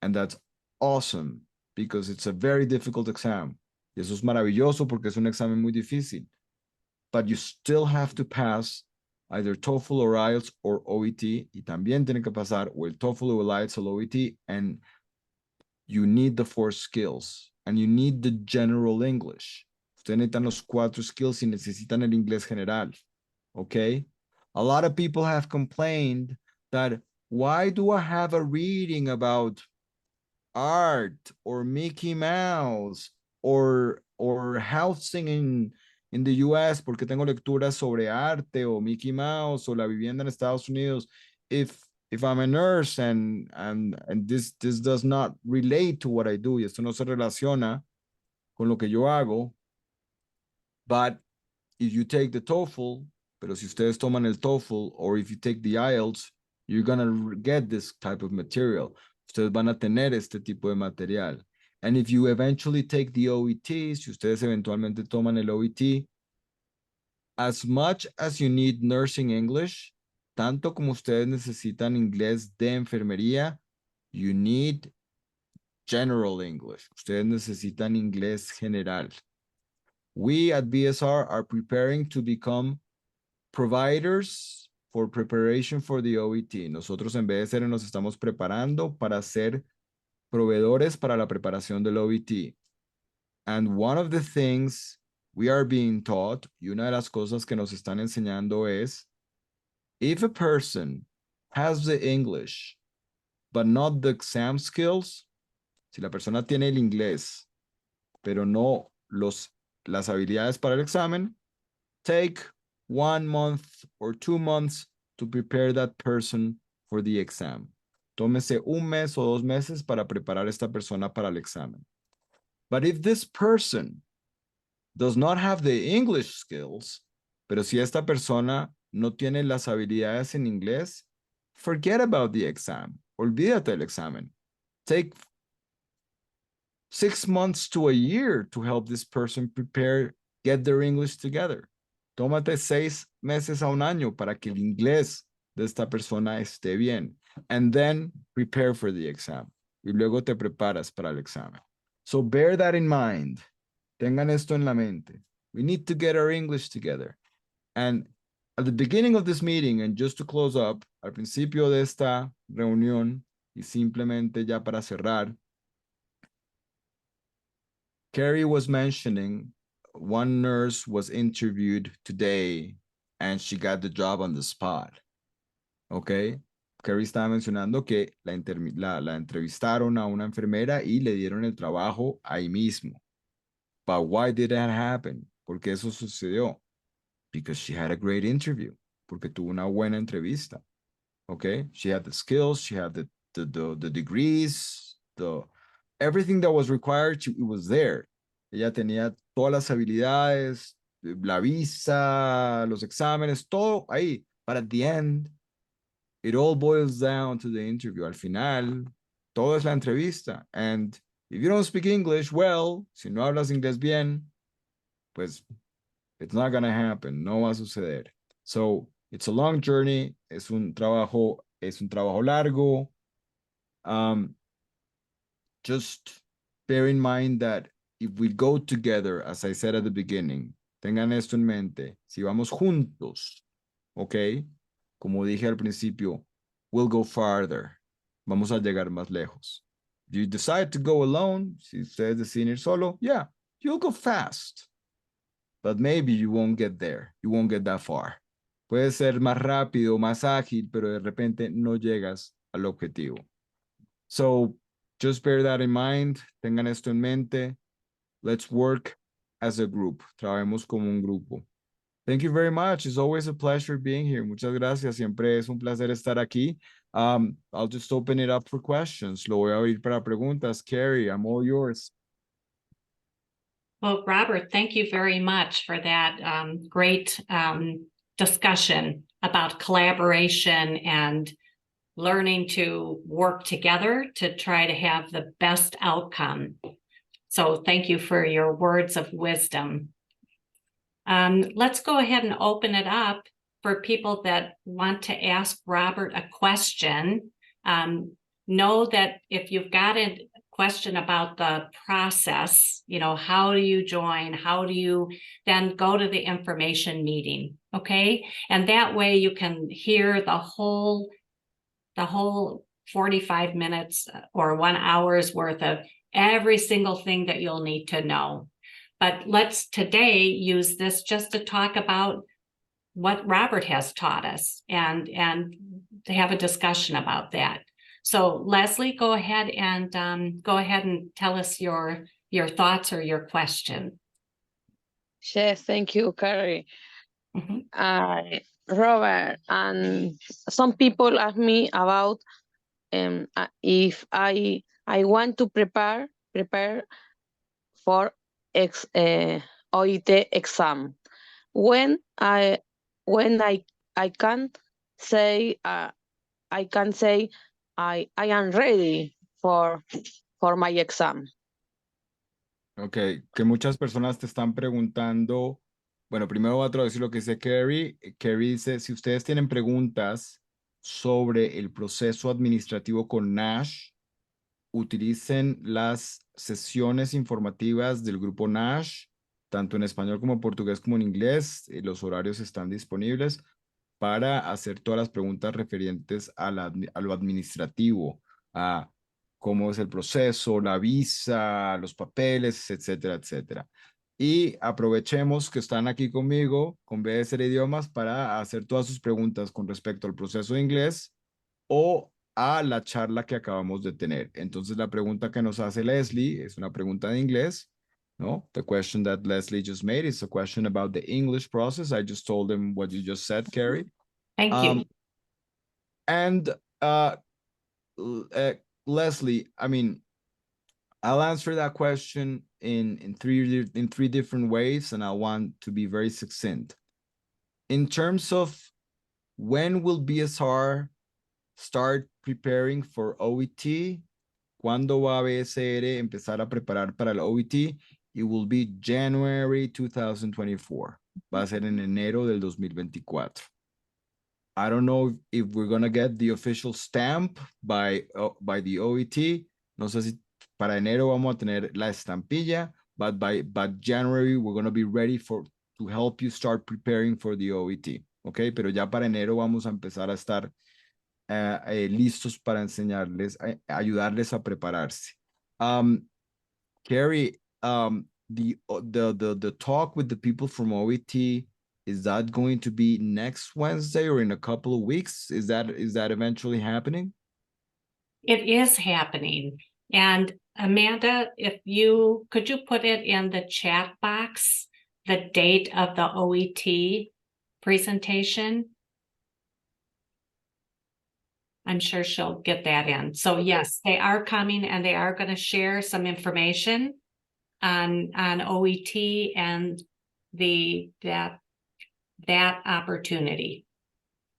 And that's awesome because it's a very difficult exam. Y eso es maravilloso porque es un examen muy difícil. But you still have to pass either TOEFL or IELTS or OET. Y también tienen que pasar o el TOEFL o el IELTS o el OET. And you need the 4 skills. And you need the general English. Ustedes necesitan los 4 skills y necesitan el inglés general. Okay? A lot of people have complained that why do I have a reading about art or Mickey Mouse or housing in the US? Porque tengo lecturas sobre arte o Mickey Mouse o la vivienda en Estados Unidos. If I'm a nurse and this does not relate to what I do, y esto no se relaciona con lo que yo hago, but if you take the TOEFL, pero si ustedes toman el TOEFL, or if you take the IELTS, you're gonna get this type of material. Ustedes van a tener este tipo de material. And if you eventually take the OET, si ustedes eventualmente toman el OET, as much as you need nursing English, tanto como ustedes necesitan inglés de enfermería, you need general English. Ustedes necesitan inglés general. We at BSR are preparing to become providers for preparation for the OET. Nosotros en BSR nos estamos preparando para ser proveedores para la preparación del OET. And one of the things we are being taught, y una de las cosas que nos están enseñando es, if a person has the English, but not the exam skills, si la persona tiene el inglés, pero no las habilidades para el examen, take 1 month or 2 months to prepare that person for the exam. Tómese 1 mes o 2 meses para preparar esta persona para el examen. But if this person does not have the English skills, pero si esta persona no tiene las habilidades en inglés, forget about the exam. Olvídate del examen. Take 6 months to a year to help this person prepare, get their English together. Tómate 6 meses a 1 año para que el inglés de esta persona esté bien. And then prepare for the exam. Y luego te preparas para el examen. So bear that in mind. Tengan esto en la mente. We need to get our English together. And at the beginning of this meeting, and just to close up, al principio de esta reunión, Y simplemente ya para cerrar, Carrie was mentioning one nurse was interviewed today and she got the job on the spot. ¿Ok? Carrie estaba mencionando que la entrevistaron a una enfermera y le dieron el trabajo ahí mismo. But why did that happen? ¿Por qué eso sucedió? Because she had a great interview. Porque tuvo una buena entrevista. Okay, she had the skills, she had the degrees, everything that was required, it was there. Ella tenía todas las habilidades, la visa, los exámenes, todo ahí. But at the end, it all boils down to the interview. Al final, todo es la entrevista. And if you don't speak English well, si no hablas inglés bien, pues it's not gonna happen. No va a suceder. So it's a long journey. Es un trabajo largo. Just bear in mind that if we go together, as I said at the beginning, tengan esto en mente. Si vamos juntos, ¿ok? Como dije al principio, we'll go farther. Vamos a llegar más lejos. If you decide to go alone, si ustedes deciden ir solo, yeah, you'll go fast. But maybe you won't get there. You won't get that far. Puede ser más rápido, más ágil, pero de repente no llegas al objetivo. So just bear that in mind. Tengan esto en mente. Let's work as a group. Trabajemos como un grupo. Thank you very much. It's always a pleasure being here. Muchas gracias. Siempre es un placer estar aquí. I'll just open it up for questions. Lo voy a abrir para preguntas. Carrie, I'm all yours. Well, Robert, thank you very much for that great discussion about collaboration and learning to work together to try to have the best outcome. So thank you for your words of wisdom. Let's go ahead and open it up for people that want to ask Robert a question. Know that if you've got a question about the process, how do you join? How do you then go to the information meeting? Okay. And that way you can hear the whole 45 minutes or 1 hour's worth of every single thing that you'll need to know. But let's today use this just to talk about what Robert has taught us and to have a discussion about that. So Leslie, go ahead and tell us your thoughts or your question. Yes, thank you, Carrie. Mm-hmm. Robert, and some people ask me about if I want to prepare for OIT exam. When I can say I am ready for my exam. Ok, que muchas personas te están preguntando. Bueno, primero voy a traducir lo que dice Carrie. Carrie dice, si ustedes tienen preguntas sobre el proceso administrativo con NASH, utilicen las sesiones informativas del grupo NASH, tanto en español como en portugués como en inglés. Los horarios están disponibles para hacer todas las preguntas referentes a lo administrativo, a cómo es el proceso, la visa, los papeles, etcétera, etcétera. Y aprovechemos que están aquí conmigo con BSR Idiomas para hacer todas sus preguntas con respecto al proceso de inglés o a la charla que acabamos de tener. Entonces, la pregunta que nos hace Leslie es una pregunta de inglés, ¿no? The question that Leslie just made is a question about the English process. I just told him what you just said, Carrie. Thank you. And Leslie, I mean, I'll answer that question in three different ways, and I want to be very succinct. In terms of when will BSR start preparing for OET? ¿Cuándo va BSR empezar a preparar para el OET? It will be January 2024. Va a ser en enero del 2024. I don't know if we're going to get the official stamp by the OET. No sé si para enero vamos a tener la estampilla, but by January we're going to be ready to help you start preparing for the OET. Okay, pero ya para enero vamos a empezar a estar listos para enseñarles, ayudarles a prepararse. Carrie, the talk with the people from OET, is that going to be next Wednesday or in a couple of weeks? Is that eventually happening? It is happening. And Amanda, could you put it in the chat box, the date of the OET presentation? I'm sure she'll get that in. So yes, they are coming and they are going to share some information on OET and that opportunity.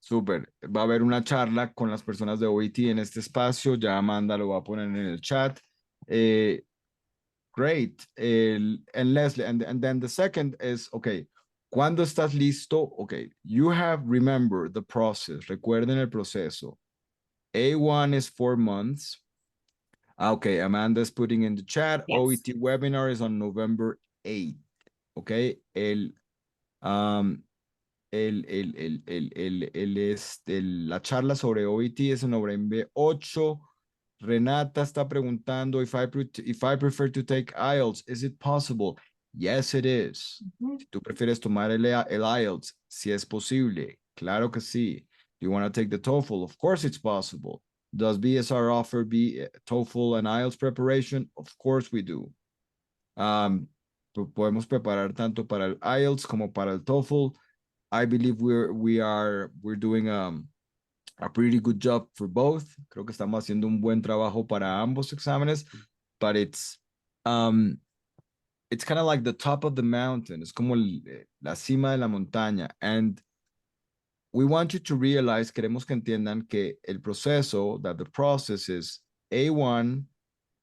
Súper. Va a haber una charla con las personas de OET en este espacio. Ya Amanda lo va a poner en el chat. Great. And Leslie, and then the second is, okay, ¿cuándo estás listo? Okay, you have, remember the process. Recuerden el proceso. A1 is 4 months. Okay, Amanda's putting in the chat. Yes. OET webinar is on November 8th. Okay, la charla sobre OET es en noviembre 8. Renata está preguntando if I prefer to take IELTS, is it possible? Yes, it is. Si tú prefieres tomar el IELTS, si es posible, claro que sí. Do you want to take the TOEFL? Of course it's possible. Does BSR offer TOEFL and IELTS preparation? Of course we do. Podemos preparar tanto para el IELTS como para el TOEFL. I believe we're doing a pretty good job for both. Creo que estamos haciendo un buen trabajo para ambos exámenes, but it's kind of like the top of the mountain. Es como la cima de la montaña. And we want you to realize, queremos que entiendan que el proceso, that the process is A1,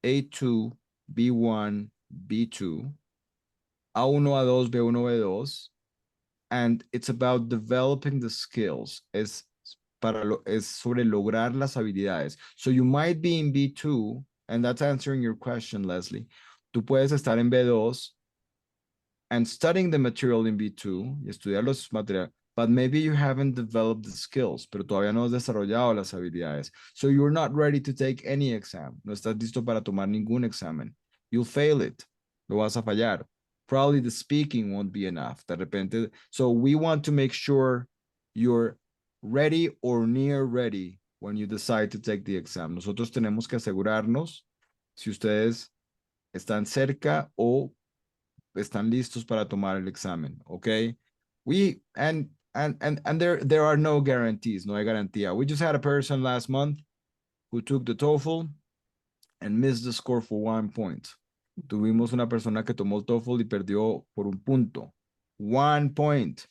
A2, B1, B2, A1, A2, B1, B2, and it's about developing the skills. Es sobre lograr las habilidades. So you might be in B2, and that's answering your question, Leslie. Tú puedes estar en B2 and studying the material in B2 y estudiar los materiales, but maybe you haven't developed the skills, pero todavía no has desarrollado las habilidades. So you're not ready to take any exam. No estás listo para tomar ningún examen. You'll fail it. Lo vas a fallar. Probably the speaking won't be enough. De repente, so we want to make sure you're ready or near ready when you decide to take the exam. Nosotros tenemos que asegurarnos si ustedes están cerca o están listos para tomar el examen, okay? And there are no guarantees, no hay garantía. We just had a person last month who took the TOEFL and missed the score for 1 point. Tuvimos una persona que tomó el TOEFL y perdió por 1 punto. 1 point.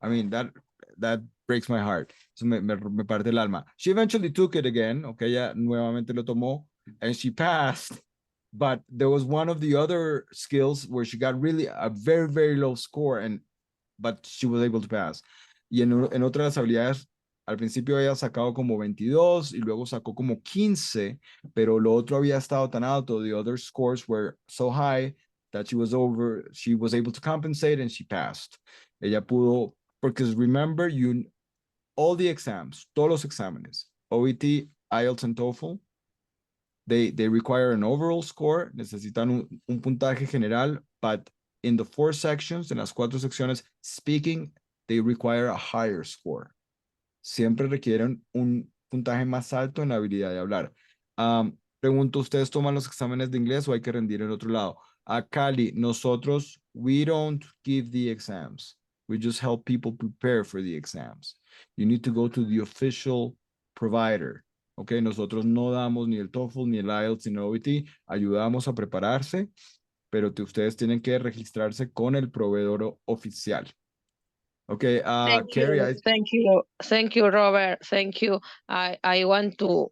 I mean, that breaks my heart. Eso me parte el alma. She eventually took it again, okay, ella nuevamente lo tomó, and she passed. But there was one of the other skills where she got really a very, very low score, but she was able to pass. Y en otra de las habilidades, al principio había sacado como 22 y luego sacó como 15, pero lo otro había estado tan alto. The other scores were so high that she was able to compensate and she passed. Ella pudo, because remember, all the exams, todos los exámenes, OET, IELTS, and TOEFL, they require an overall score, necesitan un puntaje general, but in the 4 sections, en las 4 secciones, speaking, they require a higher score. Siempre requieren un puntaje más alto en la habilidad de hablar. Pregunto, ¿ustedes toman los exámenes de inglés o hay que rendir en otro lado? A Cali, nosotros, we don't give the exams. We just help people prepare for the exams. You need to go to the official provider. Okay, nosotros no damos ni el TOEFL, ni el IELTS, ni el OET. Ayudamos a prepararse, pero ustedes tienen que registrarse con el proveedor oficial. Okay, Carrie, thank you, Robert. Thank you. I want to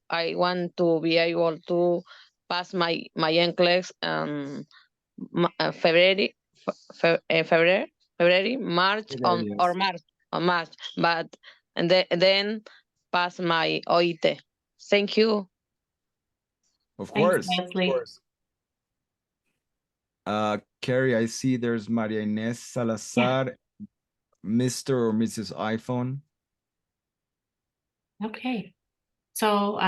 be able to pass my NCLEX February, March, March, but and then pass my OIT. Thank you. Of Thanks, course, Leslie. of course. Carrie, I see there's Maria Inés Salazar, Mr. or Mrs. iPhone. Okay. So,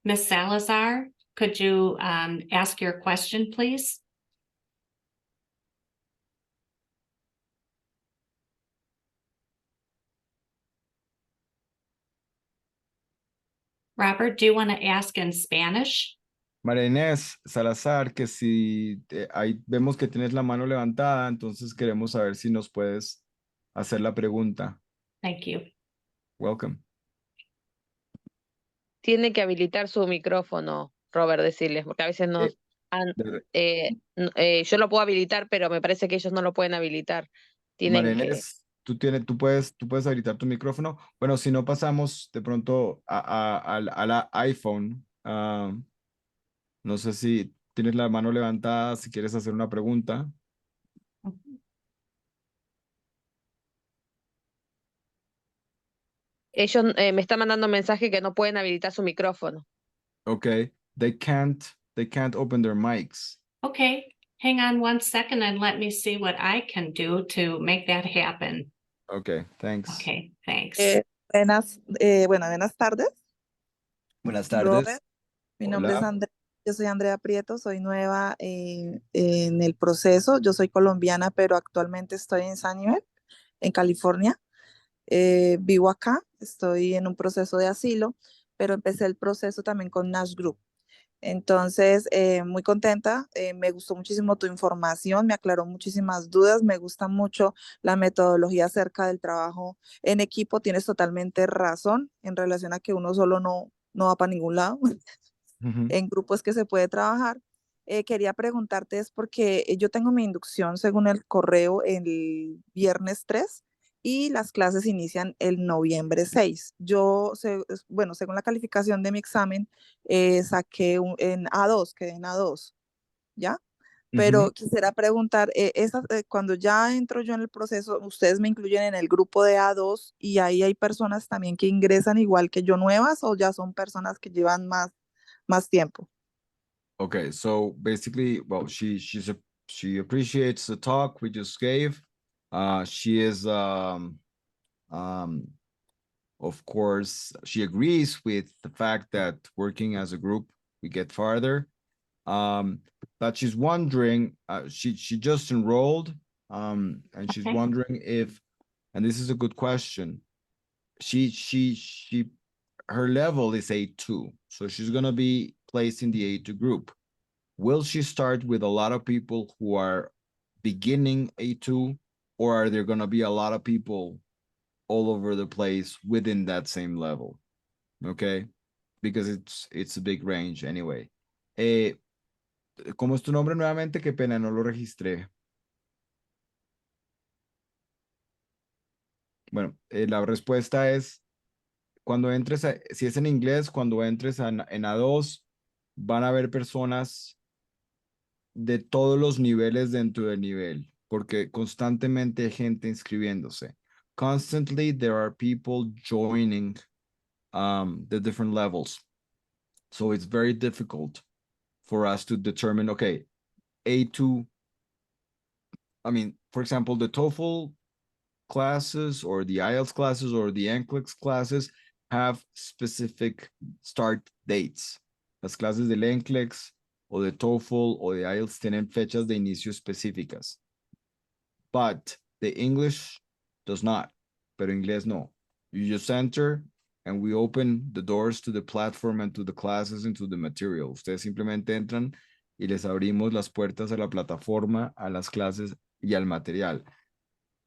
Ms. Salazar, could you ask your question, please? Robert, do you want to ask in Spanish? María Inés Salazar, que si ahí vemos que tienes la mano levantada, entonces queremos saber si nos puedes hacer la pregunta. Thank you. Welcome. Tiene que habilitar su micrófono, Robert, decirles, porque a veces nos yo lo puedo habilitar, pero me parece que ellos no lo pueden habilitar. María Tienen que. Inés, tú puedes habilitar tu micrófono. Bueno, si no pasamos de pronto a la iPhone. No sé si tienes la mano levantada, si quieres hacer una pregunta. Ellos me están mandando un mensaje que no pueden habilitar su micrófono. Okay, they can't open their mics. Okay, hang on one second and let me see what I can do to make that happen. Okay, thanks. Okay, thanks. Buenas tardes. Buenas tardes. Robert, mi Hola. nombre es Andrea. Yo soy Andrea Prieto, soy nueva en el proceso. Yo soy colombiana, pero actualmente estoy en Sunnyvale, en California. Vivo acá, estoy en un proceso de asilo, pero empecé el proceso también con Nash Group. Entonces, muy contenta, me gustó muchísimo tu información, me aclaró muchísimas dudas, me gusta mucho la metodología acerca del trabajo en equipo, tienes totalmente razón en relación a que uno solo no va para ningún lado, en grupos que se puede trabajar. Quería preguntarte es porque yo tengo mi inducción según el correo el viernes 3 y las clases inician el noviembre 6. Bueno, según la calificación de mi examen, saqué en A2, quedé en A2, ¿ya? Pero quisiera preguntar, cuando ya entro yo en el proceso, ¿ustedes me incluyen en el grupo de A2 y ahí hay personas también que ingresan igual que yo nuevas o ya son personas que llevan más tiempo? Okay, so basically, well, she appreciates the talk we just gave. She is of course, she agrees with the fact that working as a group we get farther. But she's wondering, she just enrolled, and she's Okay. wondering if, and this is a good question. Her level is A2, so she's gonna be placed in the A2 group. Will she start with a lot of people who are beginning A2, or are there gonna be a lot of people all over the place within that same level? Okay, because it's a big range anyway. ¿Cómo es tu nombre nuevamente? Qué pena, no lo registré. Bueno, la respuesta es, cuando entres, si es en inglés, cuando entres en A2, van a haber personas de todos los niveles dentro del nivel, porque constantemente hay gente inscribiéndose. Constantly, there are people joining the different levels. So it's very difficult for us to determine, okay, A2, I mean, for example, the TOEFL classes or the IELTS classes or the NCLEX classes have specific start dates. Las clases del NCLEX o de TOEFL o de IELTS tienen fechas de inicio específicas. But the English does not, pero inglés no. You just enter and we open the doors to the platform and to the classes and to the material. Ustedes simplemente entran y les abrimos las puertas a la plataforma, a las clases y al material.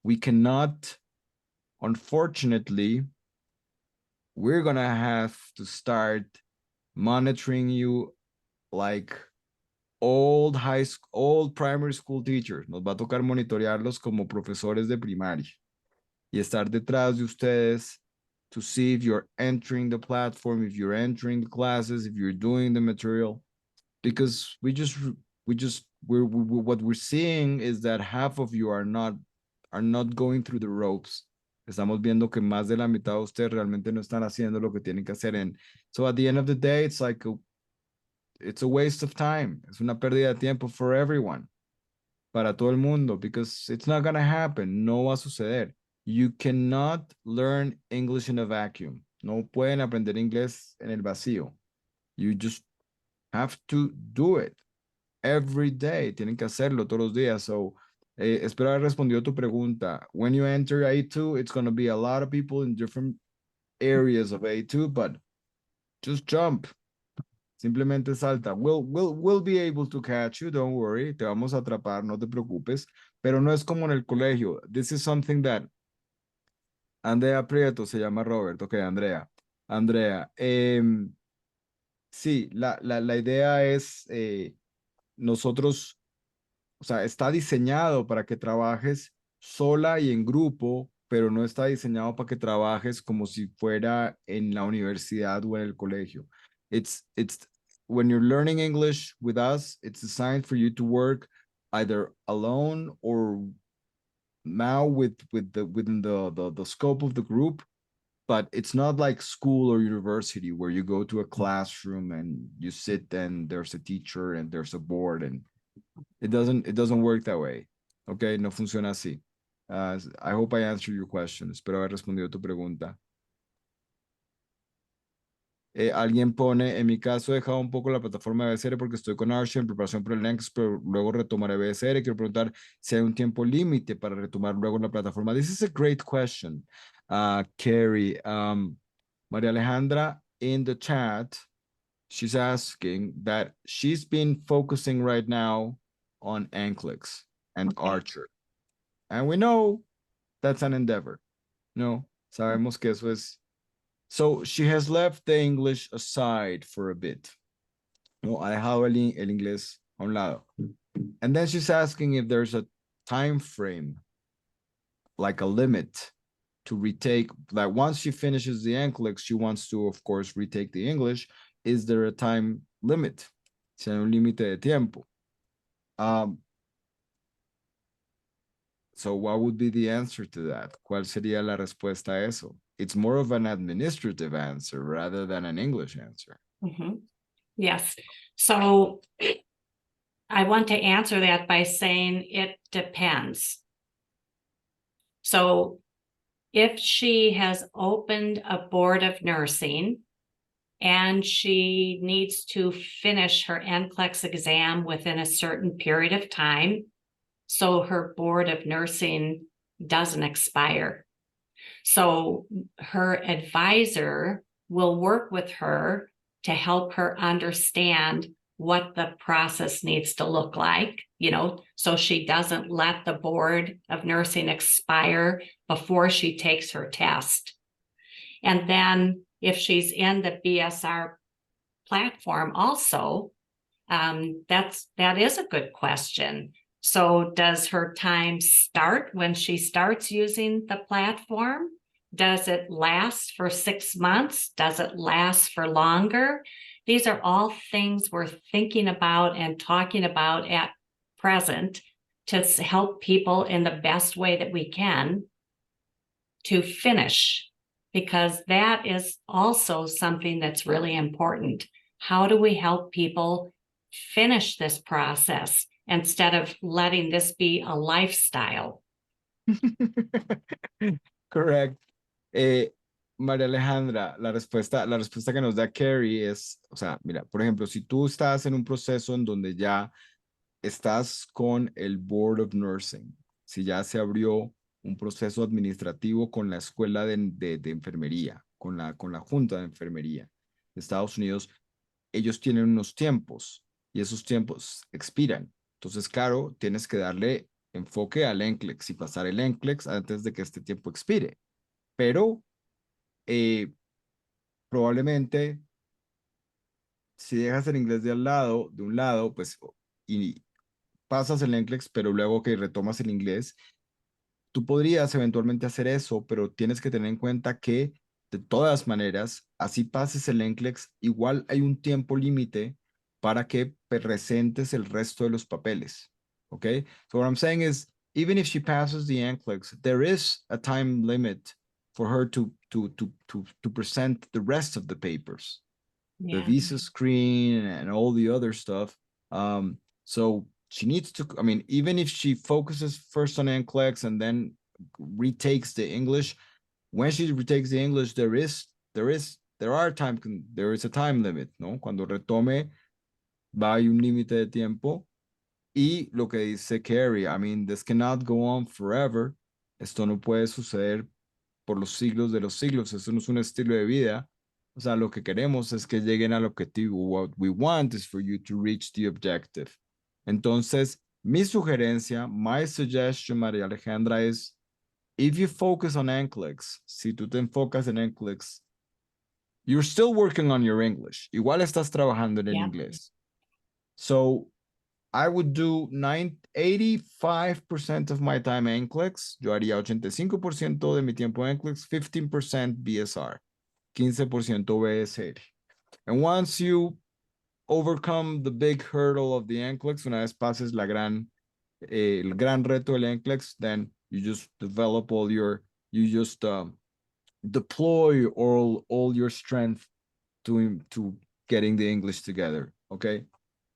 We cannot, unfortunately, we're gonna have to start monitoring you like old primary school teachers. Nos va a tocar monitorearlos como profesores de primaria y estar detrás de ustedes to see if you're entering the platform, if you're entering the classes, if you're doing the material, because what we're seeing is that half of you are not going through the ropes. Estamos viendo que más de la mitad de ustedes realmente no están haciendo lo que tienen que hacer. So at the end of the day, it's like it's a waste of time. Es una pérdida de tiempo for everyone. Para todo el mundo, because it's not going to happen. No va a suceder. You cannot learn English in a vacuum. No pueden aprender inglés en el vacío. You just have to do it every day. Tienen que hacerlo todos los días. So, espero haber respondido tu pregunta. When you enter A2, it's going to be a lot of people in different areas of A2, but just jump. Simplemente salta. We'll be able to catch you, don't worry. Te vamos a atrapar, no te preocupes. Pero no es como en el colegio. This is something that Andrea Prieto se llama Robert. Ok, Andrea. Andrea, sí, la idea es nosotros, o sea, está diseñado para que trabajes sola y en grupo, pero no está diseñado para que trabajes como si fuera en la universidad o en el colegio. It's when you're learning English with us, it's designed for you to work either alone or now within the scope of the group, but it's not like school or university where you go to a classroom and you sit and there's a teacher and there's a board, and it doesn't work that way. Okay, no funciona así. I hope I answered your question. Espero haber respondido tu pregunta. Alguien pone, en mi caso he dejado un poco la plataforma de BSR porque estoy con Archie en preparación para el NEX, pero luego retomaré BSR. Quiero preguntar si hay un tiempo límite para retomar luego la plataforma. This is a great question, Carrie. María Alejandra in the chat, she's asking that she's been focusing right now on NCLEX and Okay. Archer. And we know that's an endeavor. No, sabemos que eso es. So she has left the English aside for a bit. No, ha dejado el inglés a un lado. And then she's asking if there's a time frame, like a limit to retake, like once she finishes the NCLEX, she wants to, of course, retake the English. Is there a time limit? Si hay un límite de tiempo. So what would be the answer to that? ¿Cuál sería la respuesta a eso? It's more of an administrative answer rather than an English answer. Mhm. Yes, so I want to answer that by saying it depends. So if she has opened a board of nursing and she needs to finish her NCLEX exam within a certain period of time, so her board of nursing doesn't expire. So her advisor will work with her to help her understand what the process needs to look like, so she doesn't let the board of nursing expire before she takes her test. And then if she's in the BSR platform also, that is a good question. So does her time start when she starts using the platform? Does it last for 6 months? Does it last for longer? These are all things we're thinking about and talking about at present to help people in the best way that we can to finish, because that is also something that's really important. How do we help people finish this process instead of letting this be a lifestyle? Correct. María Alejandra, la respuesta que nos da Carrie es, o sea, mira, por ejemplo, si tú estás en un proceso en donde ya estás con el Board of Nursing, si ya se abrió un proceso administrativo con la escuela de enfermería, con la Junta de Enfermería de Estados Unidos, ellos tienen unos tiempos y esos tiempos expiran. Entonces, claro, tienes que darle enfoque al NCLEX y pasar el NCLEX antes de que este tiempo expire. Pero probablemente si dejas el inglés de un lado, pues, y pasas el NCLEX, pero luego que retomas el inglés, tú podrías eventualmente hacer eso, pero tienes que tener en cuenta que de todas maneras, así pases el NCLEX, igual hay un tiempo límite para que presentes el resto de los papeles. Okay? So what I'm saying is, even if she passes the NCLEX, there is a time limit for her to present the rest of the papers, the visa screen and all the other stuff. So she needs to, I mean, even if she focuses first on NCLEX and then retakes the English, when she retakes the English, there is there is a time limit, ¿no? Cuando retome, va a haber un límite de tiempo. Y lo que dice Carrie, I mean, this cannot go on forever. Esto no puede suceder por los siglos de los siglos. Esto no es un estilo de vida. O sea, lo que queremos es que lleguen al objetivo. What we want is for you to reach the objective. Entonces, mi sugerencia, my suggestion, María Alejandra, es if you focus on NCLEX, si tú te enfocas en NCLEX, you're still working on your English. Igual estás trabajando en el Yeah. inglés. So I would do 85% of my time NCLEX. Yo haría 85% de mi tiempo NCLEX, 15% BSR, 15% BSR. And once you overcome the big hurdle of the NCLEX, una vez pases el gran reto del NCLEX, then you just develop you just deploy all your strength to getting the English together, okay?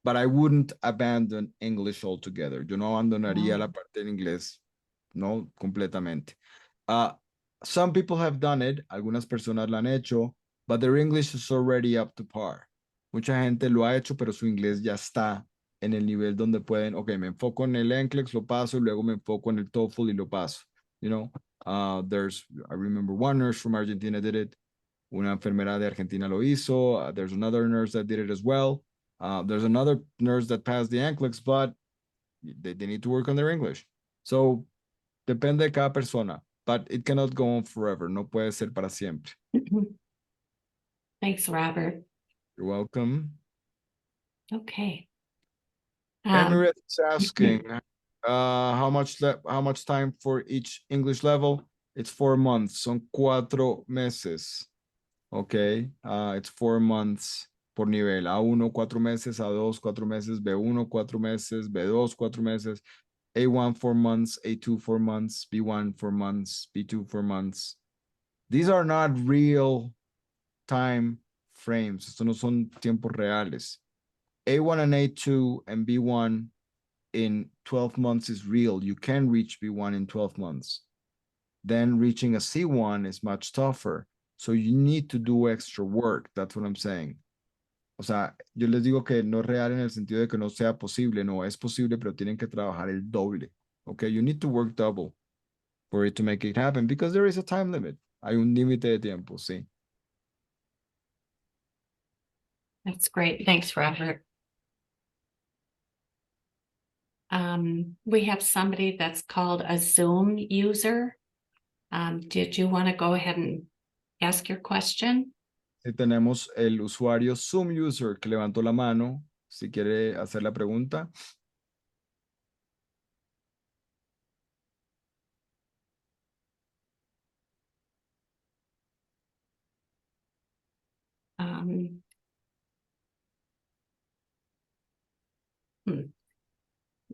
But I wouldn't abandon English altogether. Yo no abandonaría la parte del inglés, no, completamente. Some people have done it, algunas personas lo han hecho, but their English is already up to par. Mucha gente lo ha hecho, pero su inglés ya está en el nivel donde pueden, okay, me enfoco en el NCLEX, lo paso, y luego me enfoco en el TOEFL y lo paso. You know, I remember one nurse from Argentina did it. Una enfermera de Argentina lo hizo. There's another nurse that did it as well. There's another nurse that passed the NCLEX, but they need to work on their English. So, depende de cada persona, but it cannot go on forever. No puede ser para siempre. Thanks, Robert. You're welcome. Okay. Emirates is asking, how much time for each English level? It's 4 months. Son 4 meses. Okay, it's 4 months por nivel. A1, 4 meses, A2, 4 meses, B1, 4 meses, B2, 4 meses, A1, 4 months, A2, 4 months, B1, 4 months, B2, 4 months. These are not real time frames. Estos no son tiempos reales. A1 and A2 and B1 in 12 months is real. You can reach B1 in 12 months. Then reaching a C1 is much tougher. So you need to do extra work. That's what I'm saying. O sea, yo les digo que no es real en el sentido de que no sea posible. No, es posible, pero tienen que trabajar el doble. Okay, you need to work double for it to make it happen because there is a time limit. Hay un límite de tiempo, sí. That's great. Thanks, Robert. We have somebody that's called a Zoom user. Did you want to go ahead and ask your question? Sí, tenemos el usuario Zoom user que levantó la mano. Si quiere hacer la pregunta.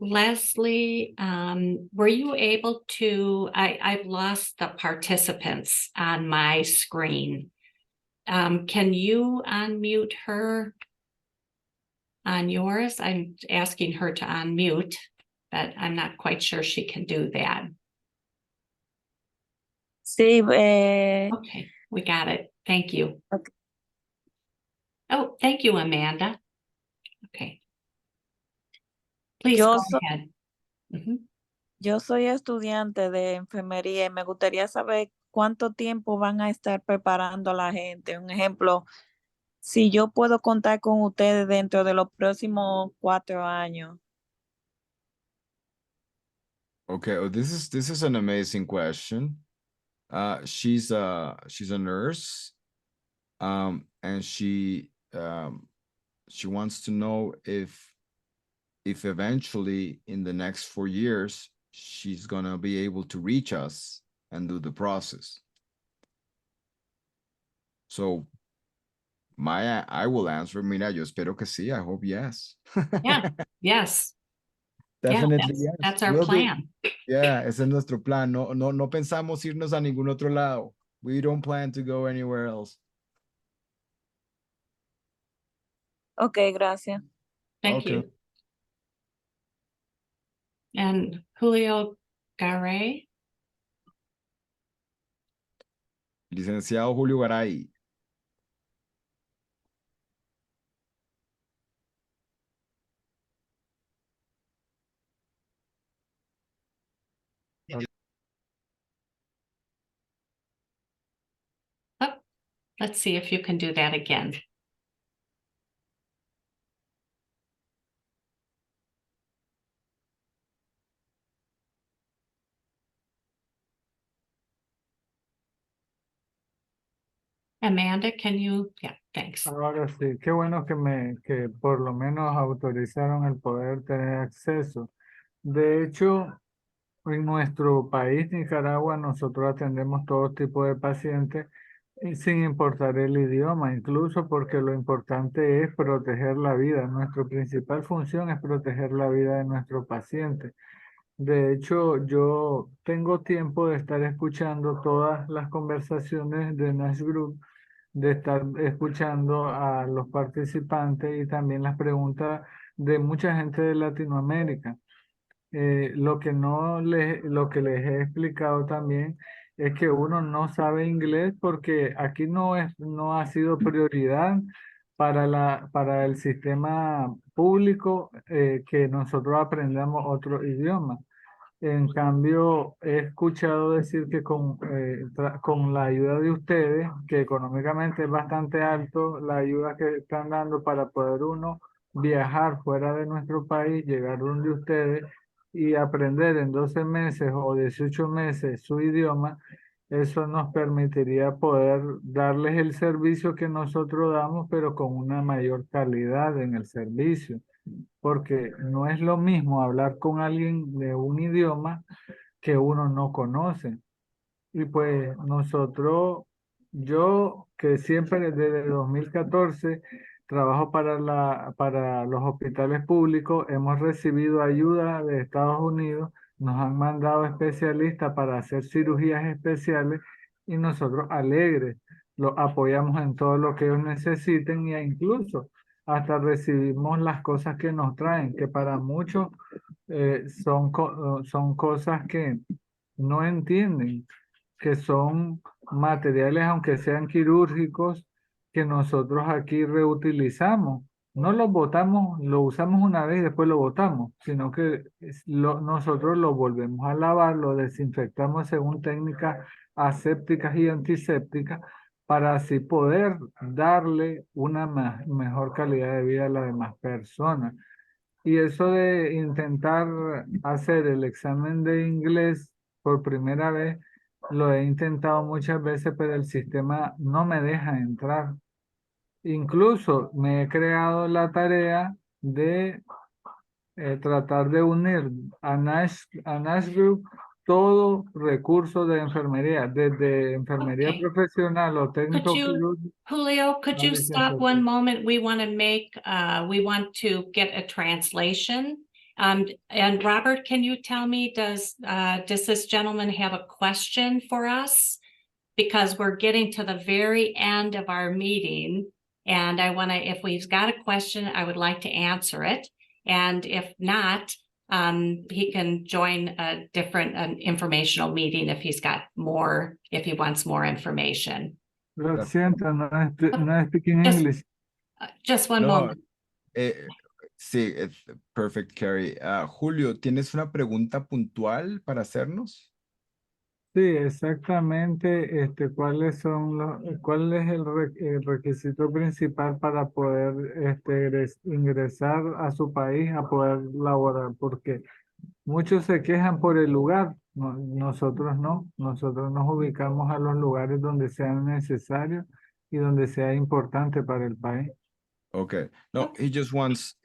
Leslie, were you able to, I've lost the participants on my screen. Can you unmute her on yours? I'm asking her to unmute, but I'm not quite sure she can do that. Sí, Okay, we got it. Thank you. Okay. Oh, thank you, Amanda. Okay. Please Yo go soy- ahead. Mhm. yo soy estudiante de enfermería y me gustaría saber cuánto tiempo van a estar preparando a la gente. Un ejemplo, si yo puedo contar con ustedes dentro de los próximos 4 años. Okay, oh, this is an amazing question. She's a nurse, and she wants to know if eventually in the next 4 years she's gonna be able to reach us and do the process. So I will answer, mira, yo espero que sí. I hope yes. Yeah, yes. Definitely Yeah, yes. that's our We'll do. plan. Yeah, ese es nuestro plan. No pensamos irnos a ningún otro lado. We don't plan to go anywhere else. Ok, gracias. Thank you. Welcome. And Julio Garay. Licenciado Julio Garay. Let's see if you can do that again. Amanda, can you? Yeah, thanks. Ahora sí, qué bueno que por lo menos autorizaron el poder tener acceso. De hecho, en nuestro país, Nicaragua, nosotros atendemos todo tipo de pacientes y sin importar el idioma, incluso porque lo importante es proteger la vida. Nuestra principal función es proteger la vida de nuestros pacientes. De hecho, yo tengo tiempo de estar escuchando todas las conversaciones de Nash Group, de estar escuchando a los participantes y también las preguntas de mucha gente de Latinoamérica. Lo que lo que les he explicado también es que uno no sabe inglés porque aquí no ha sido prioridad para el sistema público que nosotros aprendamos otro idioma. En cambio, he escuchado decir que con la ayuda de ustedes, que económicamente es bastante alto, la ayuda que están dando para poder uno viajar fuera de nuestro país, llegar donde ustedes y aprender en 12 meses o 18 meses su idioma, eso nos permitiría poder darles el servicio que nosotros damos, pero con una mayor calidad en el servicio, porque no es lo mismo hablar con alguien de un idioma que uno no conoce. Y pues yo que siempre desde 2014 trabajo para los hospitales públicos, hemos recibido ayuda de Estados Unidos, nos han mandado especialistas para hacer cirugías especiales y nosotros alegres los apoyamos en todo lo que ellos necesiten e incluso hasta recibimos las cosas que nos traen, que para muchos son cosas que no entienden, que son materiales, aunque sean quirúrgicos, que nosotros aquí reutilizamos. No los botamos, lo usamos una vez y después lo botamos, sino que nosotros lo volvemos a lavar, lo desinfectamos según técnicas asépticas y antisépticas para así poder darle una mejor calidad de vida a las demás personas. Y eso de intentar hacer el examen de inglés por primera vez, lo he intentado muchas veces, pero el sistema no me deja entrar. Incluso me he creado la tarea de tratar de unir a Nash Group todo recurso de enfermería, desde enfermería Okay. profesional o técnico you- quirúrgico. Julio, could No you dice stop eso. one moment? We want to get a translation. And Robert, can you tell me, does this gentleman have a question for us? Because we're getting to the very end of our meeting. And if we've got a question, I would like to answer it. And if not, he can join a different informational meeting if if he wants more information. Lo siento, no speaking Just- English. Just one No, moment. sí, perfect, Carrie. Julio, ¿tienes una pregunta puntual para hacernos? Sí, exactamente. ¿Cuál es el requisito principal para poder ingresar a su país a poder laborar? Porque muchos se quejan por el lugar, nosotros no. Nosotros nos ubicamos a los lugares donde sean necesarios y donde sea importante para el país. Okay. No, he just wants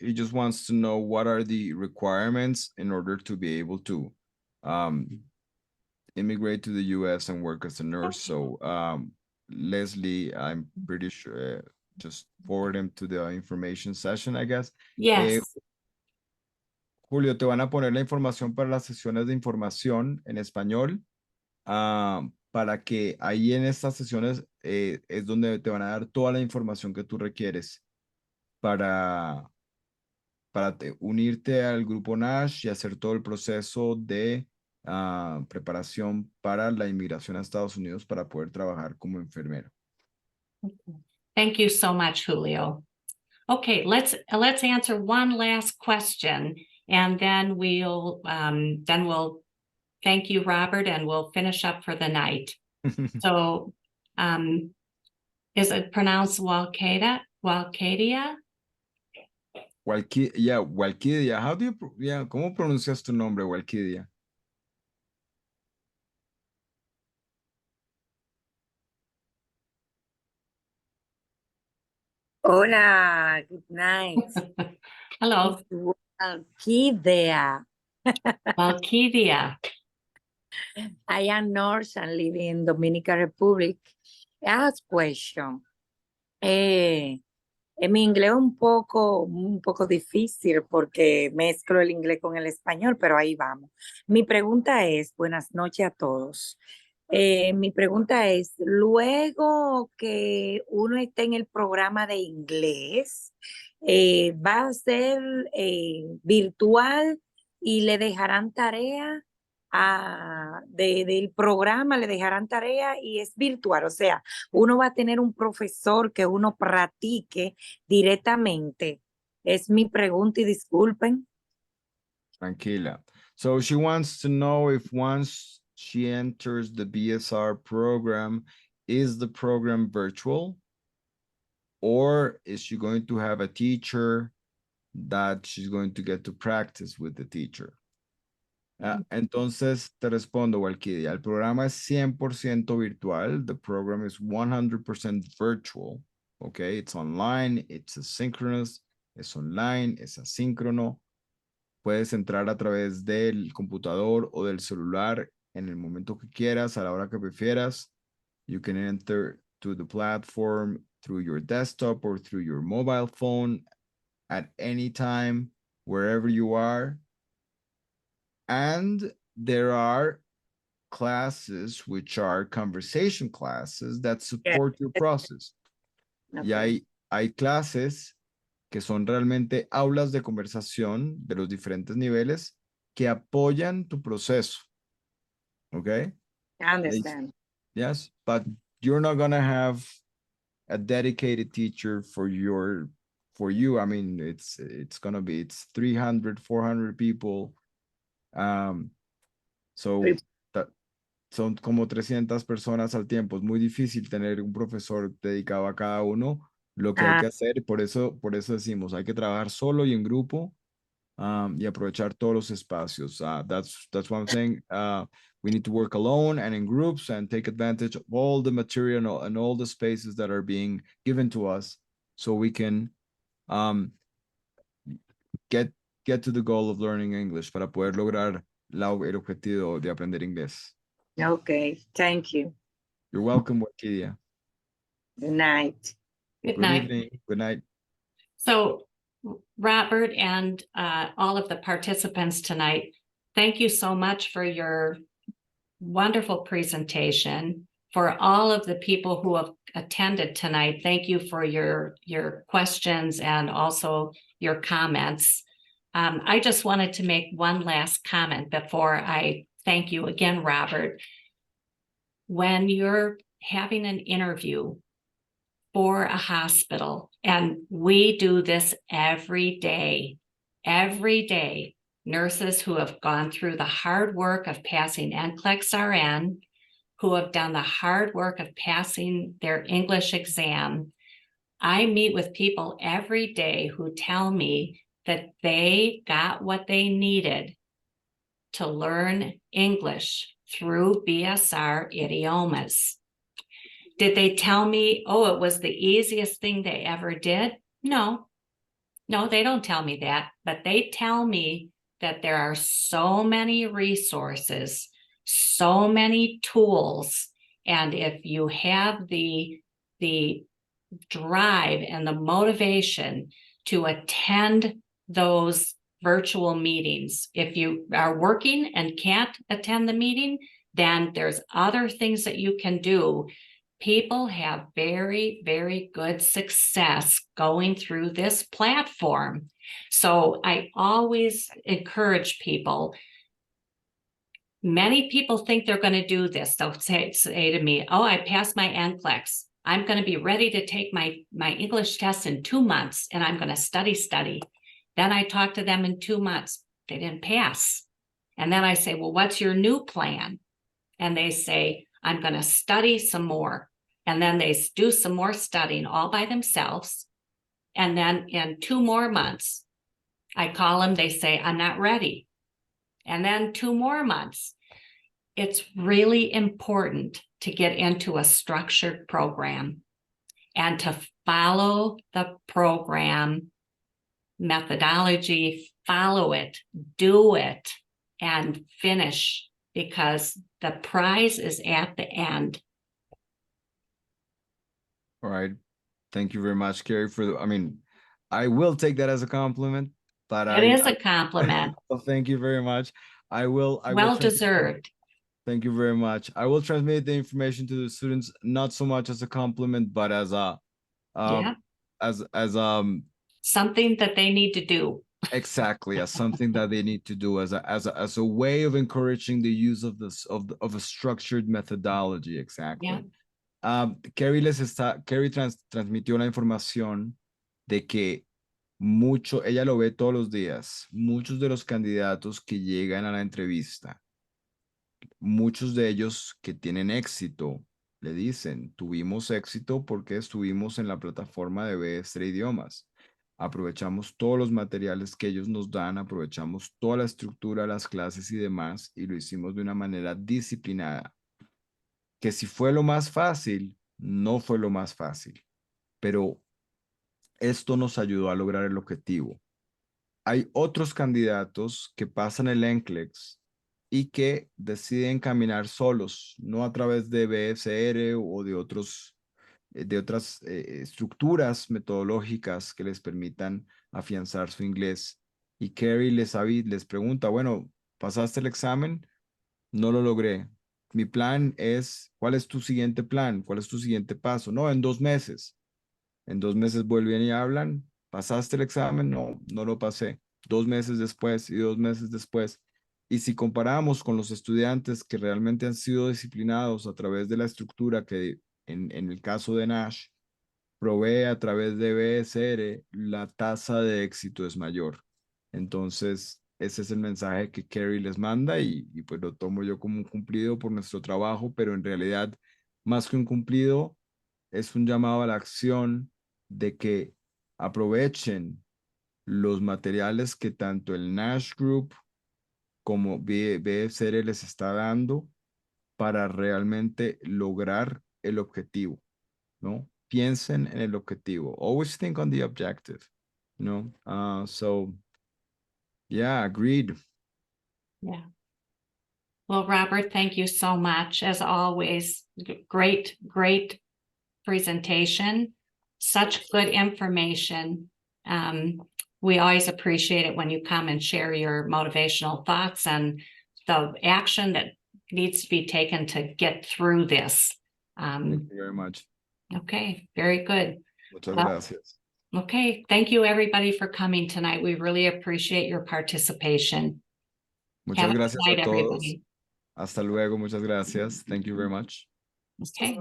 to know what are the requirements in order to be able to immigrate to the US and work as a nurse. So Leslie, I'm pretty sure just forward him to the information session, I guess. Yes. Julio, te van a poner la información para las sesiones de información en español, para que ahí en estas sesiones es donde te van a dar toda la información que tú requieres para unirte al grupo Nash y hacer todo el proceso de preparación para la inmigración a Estados Unidos para poder trabajar como enfermero. Thank you so much, Julio. Okay, let's answer one last question, and then we'll thank you, Robert, and we'll finish up for the night. So Is it pronounced Walcadia? Walcadia? Walkidia. How do you, ¿cómo pronuncias tu nombre, Walkidia? Hola, good night. Hello, It's Walkidia. Walcadia. I am nurse and live in Dominican Republic. I have a question. Mi inglés es un poco difícil porque mezclo el inglés con el español, pero ahí vamos. Mi pregunta es, buenas noches a todos. Mi pregunta es, luego que uno esté en el programa de inglés, ¿va a ser virtual y le dejarán tarea del programa, le dejarán tarea y es virtual? O sea, uno va a tener un profesor que uno practique directamente. Es mi pregunta y disculpen. Tranquila. So she wants to know if once she enters the BSR program, is the program virtual? Or is she going to have a teacher that she's going to get to practice with the teacher? Entonces te respondo, Walkidia. El programa es 100% virtual. The program is 100% virtual. Okay, it's online, it's asynchronous, es online, es asíncrono. Puedes entrar a través del computador o del celular en el momento que quieras, a la hora que prefieras. You can enter to the platform through your desktop or through your mobile phone at any time, wherever you are. And there are classes which are conversation classes that support your process. Y hay clases que son realmente aulas de conversación de los diferentes niveles que apoyan tu proceso. Okay? I understand. Yes, but you're not gonna have a dedicated teacher for you. I mean, it's 300, 400 people. So son como 300 personas al tiempo. Es muy difícil tener un profesor dedicado a cada uno. Lo que hay que hacer, por eso decimos, hay que trabajar solo y en grupo y aprovechar todos los espacios. That's one thing. We need to work alone and in groups and take advantage of all the material and all the spaces that are being given to us so we can get to the goal of learning English para poder lograr el objetivo de aprender inglés. Okay, thank you. You're welcome, Wakidia. Good night. Good night. Evening. Good night. So, Robert and all of the participants tonight, thank you so much for your wonderful presentation. For all of the people who have attended tonight, thank you for your questions and also your comments. I just wanted to make one last comment before I thank you again, Robert. When you're having an interview for a hospital, and we do this every day, nurses who have gone through the hard work of passing NCLEX RN, who have done the hard work of passing their English exam. I meet with people every day who tell me that they got what they needed to learn English through BSR idiomas. Did they tell me, oh, it was the easiest thing they ever did? No, they don't tell me that, but they tell me that there are so many resources, so many tools, and if you have the drive and the motivation to attend those virtual meetings, if you are working and can't attend the meeting, then there's other things that you can do. People have very, very good success going through this platform. So I always encourage people. Many people think they're going to do this. They'll say to me, oh, I passed my NCLEX. I'm going to be ready to take my English test in 2 months, and I'm going to study. Then I talk to them in 2 months. They didn't pass. And then I say, well, what's your new plan? And they say, I'm going to study some more. And then they do some more studying all by themselves. And then in 2 more months, I call them, they say, I'm not ready. And then 2 more months. It's really important to get into a structured program and to follow the program methodology, follow it, do it, and finish, because the prize is at the end. All right. Thank you very much, Carrie, I will take that as a compliment, but It is a compliment. well, thank you very much. I will Well deserved. Thank you very much. I will transmit the information to the students, not so much as a compliment, but as a Yeah. as Something that they need to do. exactly, as something that they need to do, as a way of encouraging the use of of a structured methodology. Exactly. Yeah. Carrie transmitió la información de que ella lo ve todos los días, muchos de los candidatos que llegan a la entrevista, muchos de ellos que tienen éxito, le dicen, tuvimos éxito porque estuvimos en la plataforma de BS Idiomas. Aprovechamos todos los materiales que ellos nos dan, aprovechamos toda la estructura de las clases y demás, y lo hicimos de una manera disciplinada. Que si fue lo más fácil, no fue lo más fácil, pero esto nos ayudó a lograr el objetivo. Hay otros candidatos que pasan el NCLEX y que deciden caminar solos, no a través de BSR o de otras estructuras metodológicas que les permitan afianzar su inglés. Y Carrie les pregunta, bueno, ¿pasaste el examen? No lo logré. Mi plan es, ¿cuál es tu siguiente plan? ¿Cuál es tu siguiente paso? No, en 2 meses. En 2 meses vuelven y hablan. ¿Pasaste el examen? No, no lo pasé. 2 meses después y 2 meses después. Y si comparamos con los estudiantes que realmente han sido disciplinados a través de la estructura que en el caso de Nash provee a través de BSR, la tasa de éxito es mayor. Entonces, ese es el mensaje que Carrie les manda y pues lo tomo yo como un cumplido por nuestro trabajo, pero en realidad, más que un cumplido, es un llamado a la acción de que aprovechen los materiales que tanto el Nash Group como BSR les está dando para realmente lograr el objetivo, ¿no? Piensen en el objetivo. Always think on the objective, you know? So, yeah, agreed. Yeah. Well, Robert, thank you so much. As always, great presentation. Such good information. We always appreciate it when you come and share your motivational thoughts and the action that needs to be taken to get through this. Thank you very much. Okay, very good. Muchas gracias. Okay, thank you everybody for coming tonight. We really appreciate your participation. Muchas Have a gracias good night, a todos. everybody. Hasta luego, muchas gracias. Thank you very much. Okay.